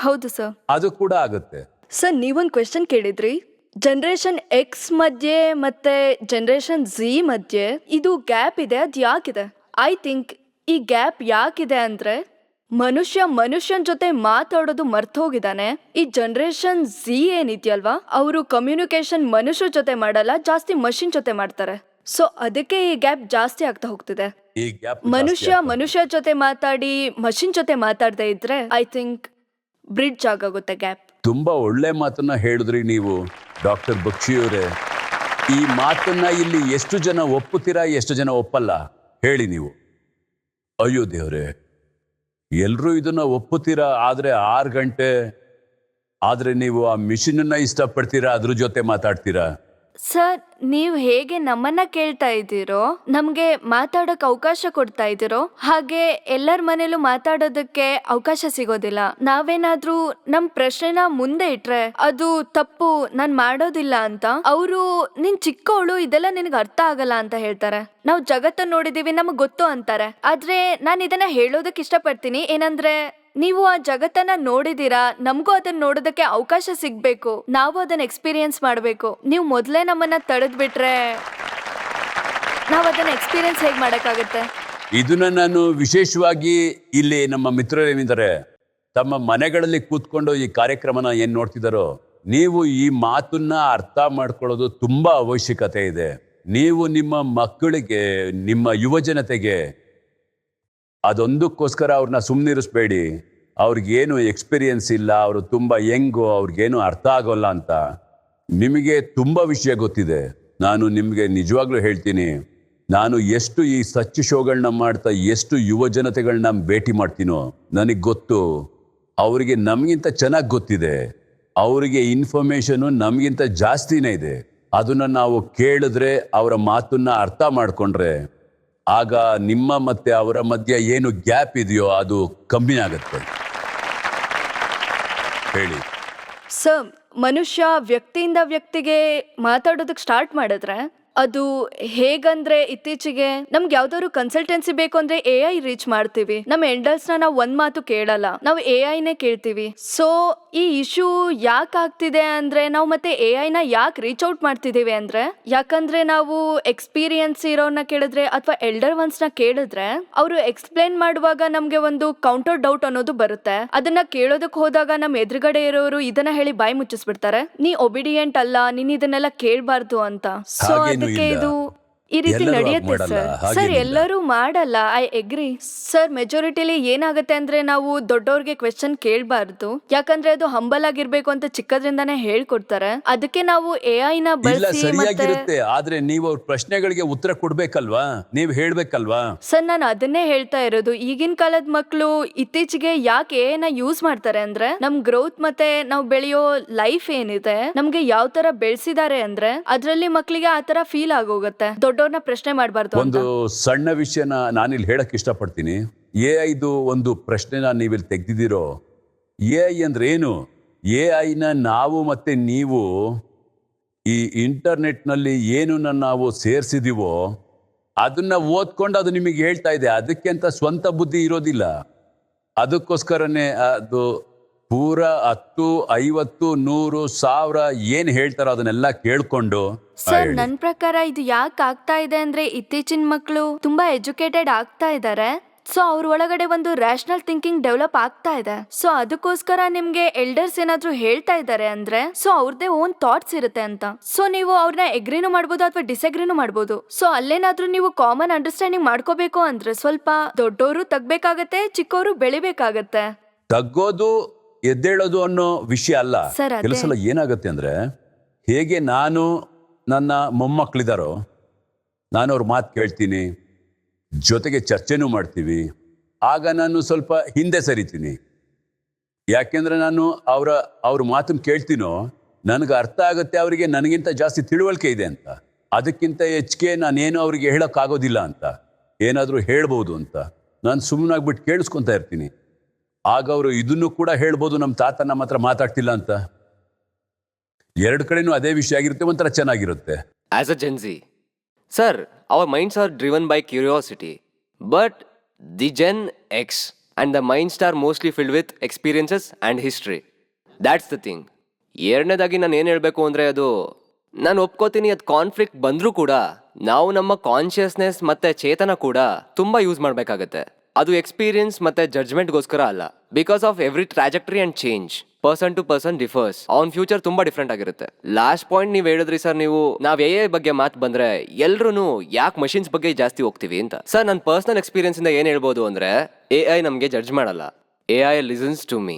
ಹೌದು ಸರ್. ಅದು ಕೂಡ ಆಗುತ್ತೆ. ಸರ್, ನೀವೊಂದು ಕ್ವೆಶನ್ ಕೇಳಿದ್ರಿ, ಜನರೇಷನ್ ಎಕ್ಸ್ ಮಧ್ಯೆ ಮತ್ತೆ ಜನರೇಷನ್ ಝಿ ಮಧ್ಯೆ ಇದು ಗ್ಯಾಪ್ ಇದೆ, ಅದು ಯಾಕಿದೆ? ಐ ಥಿಂಕ್ ಈ ಗ್ಯಾಪ್ ಯಾಕಿದೆ ಅಂದ್ರೆ ಮನುಷ್ಯನ ಜೊತೆ ಮಾತಾಡೋದು ಮರ್ತೋಗಿದ್ದಾನೆ. ಈ ಜನರೇಷನ್ ಝಿ ಏನಿದೆಯಲ್ವಾ, ಅವರು ಕಮ್ಯುನಿಕೇಶನ್ ಮನುಷ್ಯರ ಜೊತೆ ಮಾಡಲ್ಲ, ಜಾಸ್ತಿ ಮಷಿನ್ ಜೊತೆ ಮಾಡ್ತಾರೆ. ಸೊ ಅದಕ್ಕೆ ಈ ಗ್ಯಾಪ್ ಜಾಸ್ತಿ ಆಗ್ತಾ ಹೋಗ್ತಿದೆ. ಈ ಗ್ಯಾಪ್ ಮನುಷ್ಯ ಜೊತೆ ಮಾತಾಡಿ ಮಷಿನ್ ಜೊತೆ ಮಾತಾಡದೇ ಇದ್ರೆ ಐ ಥಿಂಕ್ ಬ್ರಿಡ್ಜ್ ಆಗುತ್ತೆ ಗ್ಯಾಪ್. ತುಂಬಾ ಒಳ್ಳೆ ಮಾತನ್ನ ಹೇಳಿದ್ರಿ ನೀವು ಡಾಕ್ಟರ್ ಬಕ್ಷಿಯವರೇ. ಈ ಮಾತನ್ನ ಇಲ್ಲಿ ಎಷ್ಟು ಜನ ಒಪ್ಪುತ್ತೀರಾ, ಎಷ್ಟು ಜನ ಒಪ್ಪಲ್ಲ ಹೇಳಿ ನೀವು? ಅಯ್ಯೋ ದೇವ್ರೆ, ಎಲ್ರೂ ಇದನ್ನ ಒಪ್ಪುತ್ತೀರಾ, ಆದ್ರೆ 6 ಗಂಟೆ ಆದ್ರೆ ನೀವು ಆ ಮಿಷಿನನ್ನ ಇಷ್ಟಪಡ್ತೀರಾ, ಅದ್ರ ಜೊತೆ ಮಾತಾಡ್ತೀರಾ. ಸರ್, ನೀವು ಹೇಗೆ ನಮ್ಮನ್ನ ಕೇಳ್ತಾ ಇದ್ದೀರೋ, ನಮ್ಗೆ ಮಾತಾಡೋಕೆ ಅವಕಾಶ ಕೊಡ್ತಾ ಇದ್ದೀರೋ, ಹಾಗೆ ಎಲ್ಲರ ಮನೇಲೂ ಮಾತಾಡೋದಕ್ಕೆ ಅವಕಾಶ ಸಿಗೋದಿಲ್ಲ. ನಾವೇನಾದ್ರೂ ನಮ್ ಪ್ರಶ್ನೆನ ಮುಂದೆ ಇಟ್ರೆ ಅದು ತಪ್ಪು, ನಾನ್ ಮಾಡೋದಿಲ್ಲ ಅಂತ, ಅವರು ನೀನ್ ಚಿಕ್ಕವಳು, ಇದೆಲ್ಲ ನಿನಗೆ ಅರ್ಥ ಆಗಲ್ಲ ಅಂತ ಹೇಳ್ತಾರೆ. ನಾವು ಜಗತ್ತನ್ನ ನೋಡಿದೀವಿ, ನಮಗ್ ಗೊತ್ತು ಅಂತಾರೆ. ಆದ್ರೆ ನಾನು ಇದನ್ನ ಹೇಳೋದಕ್ಕೆ ಇಷ್ಟಪಡ್ತೀನಿ, ಏನಂದ್ರೆ ನೀವು ಆ ಜಗತ್ತನ್ನ ನೋಡಿದೀರಾ, ನಮಗೂ ಅದನ್ನ ನೋಡೋದಕ್ಕೆ ಅವಕಾಶ ಸಿಗ್ಬೇಕು, ನಾವು ಅದನ್ನ ಎಕ್ಸ್ಪೀರಿಯನ್ಸ್ ಮಾಡ್ಬೇಕು. ನೀವು ಮೊದಲೇ ನಮ್ಮನ್ನ ತಡೆದ್ಬಿಟ್ರೆ ನಾವು ಅದನ್ನ ಎಕ್ಸ್ಪೀರಿಯನ್ಸ್ ಹೇಗೆ ಮಾಡಕ್ಕಾಗತ್ತೆ? ಇದನ್ನ ನಾನು ವಿಶೇಷವಾಗಿ ಇಲ್ಲಿ ನಮ್ಮ ಮಿತ್ರರೇನಿದ್ದಾರೆ ತಮ್ಮ ಮನೆಗಳಲ್ಲಿ ಕೂತ್ಕೊಂಡು ಈ ಕಾರ್ಯಕ್ರಮನ ಏನ್ ನೋಡ್ತಿದ್ದಾರೋ, ನೀವು ಈ ಮಾತನ್ನ ಅರ್ಥ ಮಾಡ್ಕೊಳ್ಳೋದು ತುಂಬಾ ಅವಶ್ಯಕತೆ ಇದೆ. ನೀವು ನಿಮ್ಮ ಮಕ್ಕಳಿಗೆ, ನಿಮ್ಮ ಯುವ ಜನತೆಗೆ ಅದೊಂದಕ್ಕೋಸ್ಕರ ಅವ್ರನ್ನ ಸುಮ್ಮನಿರಿಸ್ಬೇಡಿ. ಅವ್ರಿಗೇನು ಎಕ್ಸ್ಪೀರಿಯನ್ಸ್ ಇಲ್ಲ, ಅವರು ತುಂಬ ಯಂಗು, ಅವ್ರಿಗೇನು ಅರ್ಥ ಆಗೋಲ್ಲ ಅಂತ. ನಿಮಗೆ ತುಂಬ ವಿಷಯ ಗೊತ್ತಿದೆ. ನಾನು ನಿಮಗೆ ನಿಜವಾಗ್ಲೂ ಹೇಳ್ತೀನಿ, ನಾನು ಎಷ್ಟು ಈ ಸಚ್ಚು ಶೋಗಳನ್ನ ಮಾಡ್ತಾ ಎಷ್ಟು ಯುವ ಜನತೆಗಳನ್ನ ಭೇಟಿ ಮಾಡ್ತೀನೋ ನನಗೆ ಗೊತ್ತು, ಅವರಿಗೆ ನಮಗಿಂತ ಚೆನ್ನಾಗಿ ಗೊತ್ತಿದೆ. ಅವರಿಗೆ ಇನ್ಫಾರ್ಮೇಷನು ನಮಗಿಂತ ಜಾಸ್ತಿನೇ ಇದೆ. ಅದನ್ನು ನಾವು ಕೇಳಿದ್ರೆ, ಅವರ ಮಾತನ್ನ ಅರ್ಥ ಮಾಡಿಕೊಂಡ್ರೆ, ಆಗ ನಿಮ್ಮ ಮತ್ತೆ ಅವರ ಮಧ್ಯೆ ಏನು ಗ್ಯಾಪ್ ಇದೆಯೋ ಅದು ಕಮ್ಮಿ ಆಗುತ್ತೆ. ಹೇಳಿ ಸರ್, ಮನುಷ್ಯ ವ್ಯಕ್ತಿಯಿಂದ ವ್ಯಕ್ತಿಗೆ ಮಾತಾಡೋದಕ್ಕೆ ಸ್ಟಾರ್ಟ್ ಮಾಡಿದ್ರೆ ಅದು ಹೇಗಂದ್ರೆ, ಇತ್ತೀಚೆಗೆ ನಮ್ಗೆ ಯಾವ್ದಾದ್ರು ಕನ್ಸಲ್ಟೆನ್ಸಿ ಬೇಕು ಅಂದ್ರೆ AI ರೀಚ್ ಮಾಡ್ತೀವಿ. ನಮ್ಮ ಎಲ್ಡರ್ಸ್ ನಾವು ಒಂದ್ ಮಾತು ಕೇಳಲ್ಲ, ನಾವು AI ನೇ ಕೇಳ್ತೀವಿ. ಸೊ ಈ ಇಶ್ಯೂ ಯಾಕೆ ಆಗ್ತಿದೆ ಅಂದ್ರೆ, ನಾವು ಮತ್ತೆ AI ನ ಯಾಕೆ ರೀಚ್ ಔಟ್ ಮಾಡ್ತಿದೀವಿ ಅಂದ್ರೆ, ಯಾಕಂದ್ರೆ ನಾವು ಎಕ್ಸ್ಪೀರಿಯನ್ಸ್ ಇರೋರ್ನ ಕೇಳಿದ್ರೆ ಅಥವಾ ಎಲ್ಡರ್ ಒನ್ಸ್ ನ ಕೇಳಿದ್ರೆ ಅವರು ಎಕ್ಸ್ಪ್ಲೇನ್ ಮಾಡುವಾಗ ನಮ್ಗೆ ಒಂದು ಕೌಂಟರ್ ಡೌಟ್ ಅನ್ನೋದು ಬರುತ್ತೆ. ಅದನ್ನ ಕೇಳೋದಕ್ ಹೋದಾಗ ನಮ್ಮ ಎದುರುಗಡೆ ಇರೋರು ಇದನ್ನ ಹೇಳಿ ಬಾಯಿ ಮುಚ್ಚಿಸ್ಬಿಡ್ತಾರೆ, ನೀ ಒಬಿಡಿಯಂಟ್ ಅಲ್ಲ, ನೀನ್ ಇದನ್ನೆಲ್ಲ ಕೇಳ್ಬಾರ್ದು ಅಂತ. ಸೊ ಅದಕ್ಕೆ ಇದು ಈ ರೀತಿ ನಡೆಯುತ್ತೆ ಸರ್. ಎಲ್ಲರೂ ಮಾಡಲ್ಲ, ಐ ಎಗ್ರಿ ಸರ್. ಮೆಜಾರಿಟಿಲಿ ಏನಾಗುತ್ತೆ ಅಂದ್ರೆ, ನಾವು ದೊಡ್ಡವ್ರಿಗೆ ಕ್ವೆಶ್ಚನ್ ಕೇಳಬಾರ್ದು, ಯಾಕಂದ್ರೆ ಅದು ಹಂಬಲ್ ಆಗಿರ್ಬೇಕು ಅಂತ ಚಿಕ್ಕದ್ರಿಂದಾನೇ ಹೇಳ್ಕೊಡ್ತಾರೆ. ಅದಕ್ಕೆ ನಾವು AI ನ ಬಳಸಿ ಸರಿಯಾಗಿರುತ್ತೆ, ಆದ್ರೆ ನೀವು ಅವ್ರ ಪ್ರಶ್ನೆಗಳಿಗೆ ಉತ್ತರ ಕೊಡ್ಬೇಕಲ್ವಾ, ನೀವು ಹೇಳ್ಬೇಕಲ್ವಾ. ಸರ್, ನಾನು ಅದನ್ನೇ ಹೇಳ್ತಾ ಇರೋದು. ಈಗಿನ ಕಾಲದ ಮಕ್ಕಳು ಇತ್ತೀಚೆಗೆ ಯಾಕೆ AI ನ ಯೂಸ್ ಮಾಡ್ತಾರೆ ಅಂದ್ರೆ, ನಮ್ ಗ್ರೋತ್ ಮತ್ತೆ ನಾವು ಬೆಳೆಯೋ ಲೈಫ್ ಏನಿದೆ, ನಮ್ಗೆ ಯಾವ ತರ ಬೆಳೆಸಿದ್ದಾರೆ ಅಂದ್ರೆ ಅದ್ರಲ್ಲಿ ಮಕ್ಕಳಿಗೆ ಆ ತರ ಫೀಲ್ ಆಗೋಗುತ್ತೆ. ದೊಡ್ಡವ್ರನ್ನ ಪ್ರಶ್ನೆ ಮಾಡಬಾರ್ದು. ಒಂದು ಸಣ್ಣ ವಿಷಯನ ನಾನಿಲ್ಲಿ ಹೇಳಕ್ ಇಷ್ಟಪಡ್ತೀನಿ. AI ಒಂದು ಪ್ರಶ್ನೆನ ನೀವಿಲ್ಲಿ ತೆಗ್ದಿದ್ದೀರೋ, AI ಅಂದ್ರೆ ಏನು? AI ನ ನಾವು ಮತ್ತೆ ನೀವು ಈ ಇಂಟರ್ನೆಟ್ನಲ್ಲಿ ಏನನ್ನ ನಾವು ಸೇರಿಸಿದೀವೋ ಅದನ್ನ ಓದ್ಕೊಂಡು ಅದು ನಿಮಗೆ ಹೇಳ್ತಾ ಇದೆ. ಅದಕ್ಕೆ ಅಂತ ಸ್ವಂತ ಬುದ್ಧಿ ಇರೋದಿಲ್ಲ. ಅದಕ್ಕೋಸ್ಕರನೇ ಅದು ಪೂರ 10, 50, 100, 1000 ಏನ್ ಹೇಳ್ತಾರೋ ಅದನ್ನೆಲ್ಲ ಕೇಳ್ಕೊಂಡು. ಸರ್, ನನ್ನ ಪ್ರಕಾರ ಇದು ಯಾಕೆ ಆಗ್ತಾ ಇದೆ ಅಂದ್ರೆ, ಇತ್ತೀಚಿನ ಮಕ್ಕಳು ತುಂಬಾ ಎಜುಕೇಟೆಡ್ ಆಗ್ತಾ ಇದ್ದಾರೆ. ಸೊ ಅವ್ರ ಒಳಗಡೆ ಒಂದು ರ್ಯಾಷನಲ್ ಥಿಂಕಿಂಗ್ ಡೆವಲಪ್ ಆಗ್ತಾ ಇದೆ. ಸೊ ಅದಕ್ಕೋಸ್ಕರ ನಿಮ್ಗೆ ಎಲ್ಡರ್ಸ್ ಏನಾದ್ರು ಹೇಳ್ತಾ ಇದ್ದಾರೆ ಅಂದ್ರೆ, ಸೊ ಅವ್ರದೇ ಓನ್ ಥಾಟ್ಸ್ ಇರುತ್ತೆ ಅಂತ. ಸೊ ನೀವು ಅವ್ರನ್ನ ಎಗ್ರಿನೂ ಮಾಡ್ಬೋದು ಅಥವಾ ಡಿಸ್ಅಗ್ರಿನೂ ಮಾಡ್ಬೋದು. ಸೊ ಅಲ್ಲೇನಾದ್ರೂ ನೀವು ಕಾಮನ್ ಅಂಡರ್ಸ್ಟ್ಯಾಂಡಿಂಗ್ ಮಾಡ್ಕೋಬೇಕು ಅಂದ್ರೆ ಸ್ವಲ್ಪ ದೊಡ್ಡವರು ತಗ್ಬೇಕಾಗತ್ತೆ, ಚಿಕ್ಕವರು ಬೆಳಿಬೇಕಾಗತ್ತೆ. ತಗ್ಗೋದು ಎದ್ದೇಳೋದು ಅನ್ನೋ ವಿಷಯ ಅಲ್ಲ. ಕೆಲವು ಸಲ ಏನಾಗುತ್ತೆ ಅಂದ್ರೆ, ಹೇಗೆ ನಾನು ನನ್ನ ಮೊಮ್ಮಕ್ಕಳಿದಾರೋ ನಾನು ಅವ್ರ ಮಾತು ಕೇಳ್ತೀನಿ, ಜೊತೆಗೆ ಚರ್ಚೆನೂ ಮಾಡ್ತೀವಿ. ಆಗ ನಾನು ಸ್ವಲ್ಪ ಹಿಂದೆ ಸರಿತೀನಿ. ಯಾಕೆಂದ್ರೆ ನಾನು ಅವ್ರ ಮಾತನ್ನು ಕೇಳ್ತೀನೋ ನನಗೆ ಅರ್ಥ ಆಗುತ್ತೆ ಅವರಿಗೆ ನನಗಿಂತ ಜಾಸ್ತಿ ತಿಳುವಳಿಕೆ ಇದೆ ಅಂತ. ಅದಕ್ಕಿಂತ ಹೆಚ್ಚಿಗೆ ನಾನೇನು ಅವರಿಗೆ ಹೇಳೋಕ್ಕಾಗೋದಿಲ್ಲ ಅಂತ, ಏನಾದರೂ ಹೇಳ್ಬೋದು ಅಂತ ನಾನು ಸುಮ್ಮನಾಗ್ಬಿಟ್ಟು ಕೇಳಿಸ್ಕೊತಾ ಇರ್ತೀನಿ. ಆಗ ಅವರು ಇದನ್ನು ಕೂಡ ಹೇಳ್ಬೋದು, ನಮ್ಮ ತಾತ ನಮ್ಮ ಹತ್ರ ಮಾತಾಡ್ತಿಲ್ಲ ಅಂತ. ಎರಡು ಕಡೆನೂ ಅದೇ ವಿಷಯ ಆಗಿರುತ್ತೆ, ಒಂಥರ ಚೆನ್ನಾಗಿರುತ್ತೆ. As a Gen Z, sir, our minds are driven by curiosity. But the Gen X and the minds are mostly filled with experiences and history. That's the thing. ಎರಡನೇದಾಗಿ ನಾನು ಏನು ಹೇಳಬೇಕು ಅಂದರೆ, ಅದು ನಾನು ಒಪ್ಕೋತೀನಿ, ಅದು ಕಾನ್ಫ್ಲಿಕ್ಟ್ ಬಂದರೂ ಕೂಡ ನಾವು ನಮ್ಮ ಕಾನ್ಷಿಯಸ್ನೆಸ್ ಮತ್ತು ಚೇತನ ಕೂಡ ತುಂಬ ಯೂಸ್ ಮಾಡಬೇಕಾಗತ್ತೆ. ಅದು ಎಕ್ಸ್ಪೀರಿಯನ್ಸ್ ಮತ್ತು ಜಡ್ಜ್ಮೆಂಟ್ಗೋಸ್ಕರ ಅಲ್ಲ. Because of every trajectory and change person to person differs. ಅವನ ಫ್ಯೂಚರ್ ತುಂಬ ಡಿಫ್ರೆಂಟ್ ಆಗಿರುತ್ತೆ. ಲಾಸ್ಟ್ ಪಾಯಿಂಟ್ ನೀವು ಹೇಳಿದ್ರಿ ಸರ್, ನಾವು ಎ ಬಗ್ಗೆ ಮಾತು ಬಂದರೆ ಎಲ್ಲರೂ ಯಾಕೆ ಮಷಿನ್ಸ್ ಬಗ್ಗೆ ಜಾಸ್ತಿ ಹೋಗ್ತೀವಿ ಅಂತ. ಸರ್, ನನ್ನ ಪರ್ಸನಲ್ ಎಕ್ಸ್ಪೀರಿಯನ್ಸಿಂದ ಏನು ಹೇಳ್ಬೋದು ಅಂದರೆ, AI ನಮಗೆ ಜಡ್ಜ್ ಮಾಡಲ್ಲ. AI listens to me.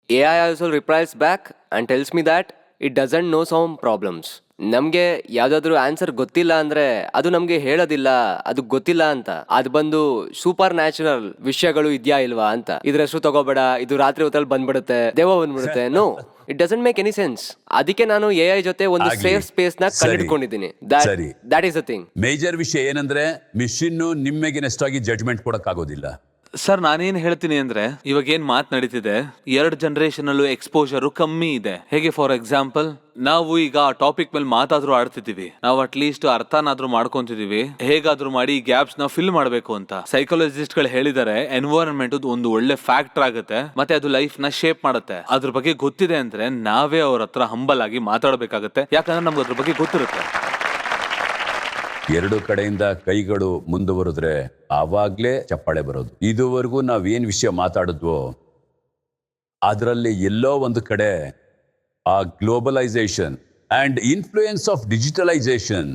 AI also replies back and tells me that it doesn't know some problems. ನಮಗೆ ಯಾವುದಾದ್ರೂ ಆನ್ಸರ್ ಗೊತ್ತಿಲ್ಲ ಅಂದರೆ ಅದು ನಮಗೆ ಹೇಳೋದಿಲ್ಲ, ಅದು ಗೊತ್ತಿಲ್ಲ ಅಂತ. ಅದು ಬಂದು ಸೂಪರ್ ನ್ಯಾಚುರಲ್ ವಿಷಯಗಳು ಇದೆಯಾ ಇಲ್ವಾ ಅಂತ, ಇದ್ರಷ್ಟು ತಗೋಬೇಡ, ಇದು ರಾತ್ರಿ ಹೊತ್ತಲ್ಲಿ ಬಂದ್ಬಿಡುತ್ತೆ, ದೆವ್ವ ಬಂದ್ಬಿಡುತ್ತೆ. No, it doesn't make any sense. ಅದಕ್ಕೆ ನಾನು AI ಜೊತೆ ಒಂದು ಸೇಫ್ ಸ್ಪೇಸ್ ನ ಕಂಡಿಡ್ಕೊಂಡಿದ್ದೀನಿ. That is the thing. Major ವಿಷಯ ಏನಂದ್ರೆ, ಮಿಷಿನ್ನು ನಿಮ್ಮೆಗೆ ನೆಸ್ಟಾಗಿ ಜಡ್ಜ್ಮೆಂಟ್ ಕೊಡಕ್ಕಾಗೋದಿಲ್ಲ. ಸರ್, ನಾನೇನು ಹೇಳ್ತೀನಿ ಅಂದ್ರೆ, ಇವಾಗ ಏನ್ ಮಾತು ನಡೀತಿದೆ, 2 ಜನರೇಷನ್ ಅಲ್ಲೂ ಎಕ್ಸ್ಪೋಜರು ಕಮ್ಮಿ ಇದೆ. ಹೇಗೆ ಫಾರ್ ಎಕ್ಸಾಂಪಲ್, ನಾವು ಈಗ ಆ ಟಾಪಿಕ್ ಮೇಲೆ ಮಾತಾದ್ರೂ ಆಡ್ತಿದೀವಿ, ನಾವು ಅಟ್ಲೀಸ್ಟ್ ಅರ್ಥನಾದ್ರೂ ಮಾಡ್ಕೊಂತಿದೀವಿ, ಹೇಗಾದ್ರೂ ಮಾಡಿ ಈ ಗ್ಯಾಪ್ಸ್ ನ ಫಿಲ್ ಮಾಡಬೇಕು ಅಂತ. ಸೈಕಾಲಜಿಸ್ಟ್ ಗಳು ಹೇಳಿದ್ದಾರೆ, ಎನ್ವೈರನ್ಮೆಂಟ್ ಒಂದು ಒಳ್ಳೆ ಫ್ಯಾಕ್ಟರ್ ಆಗುತ್ತೆ, ಮತ್ತೆ ಅದು ಲೈಫ್ ನ ಶೇಪ್ ಮಾಡುತ್ತೆ. ಅದ್ರ ಬಗ್ಗೆ ಗೊತ್ತಿದೆ ಅಂದ್ರೆ ನಾವೇ ಅವ್ರ ಹತ್ರ ಹಂಬಲ್ ಆಗಿ ಮಾತಾಡಬೇಕಾಗತ್ತೆ, ಯಾಕಂದ್ರೆ ನಮ್ಗೆ ಅದ್ರ ಬಗ್ಗೆ ಗೊತ್ತಿರುತ್ತೆ. ಎರಡು ಕಡೆಯಿಂದ ಕೈಗಳು ಮುಂದುವರೆದ್ರೆ ಆವಾಗ್ಲೇ ಚಪ್ಪಾಳೆ ಬರೋದು. ಇದುವರೆಗೂ ನಾವೇನ್ ವಿಷಯ ಮಾತಾಡಿದ್ವೋ ಅದರಲ್ಲಿ ಎಲ್ಲೋ ಒಂದು ಕಡೆ ಆ globalisation and influence of digitalisation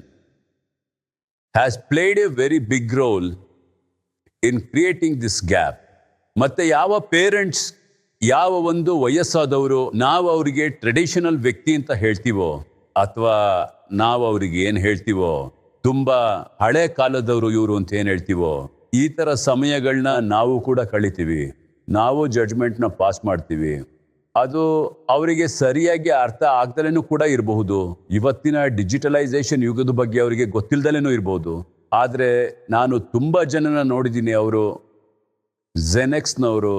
has played a very big role in creating this gap. ಮತ್ತೆ ಯಾವ ಪೇರೆಂಟ್ಸ್, ಯಾವ ಒಂದು ವಯಸ್ಸಾದವರು ನಾವು ಅವರಿಗೆ ಟ್ರೆಡಿಷನಲ್ ವ್ಯಕ್ತಿ ಅಂತ ಹೇಳ್ತೀವೋ, ಅಥವಾ ನಾವು ಅವ್ರಿಗೆ ಏನು ಹೇಳ್ತೀವೋ, ತುಂಬಾ ಹಳೆ ಕಾಲದವರು ಇವರು ಅಂತ ಏನು ಹೇಳ್ತೀವೋ, ಈ ಥರ ಸಮಯಗಳನ್ನ ನಾವು ಕೂಡ ಕಳಿತೀವಿ. ನಾವು ಜಡ್ಜ್ಮೆಂಟ್ನ ಪಾಸ್ ಮಾಡ್ತೀವಿ. ಅದು ಅವರಿಗೆ ಸರಿಯಾಗಿ ಅರ್ಥ ಆಗ್ದಲೇನೂ ಕೂಡ ಇರಬಹುದು. ಇವತ್ತಿನ ಡಿಜಿಟಲೈಸೇಷನ್ ಯುಗದ ಬಗ್ಗೆ ಅವರಿಗೆ ಗೊತ್ತಿಲ್ದಲೇನೂ ಇರಬಹುದು. ಆದರೆ ನಾನು ತುಂಬ ಜನನ ನೋಡಿದ್ದೀನಿ, ಅವರು ಜೆನೆಕ್ಸ್ನವರು,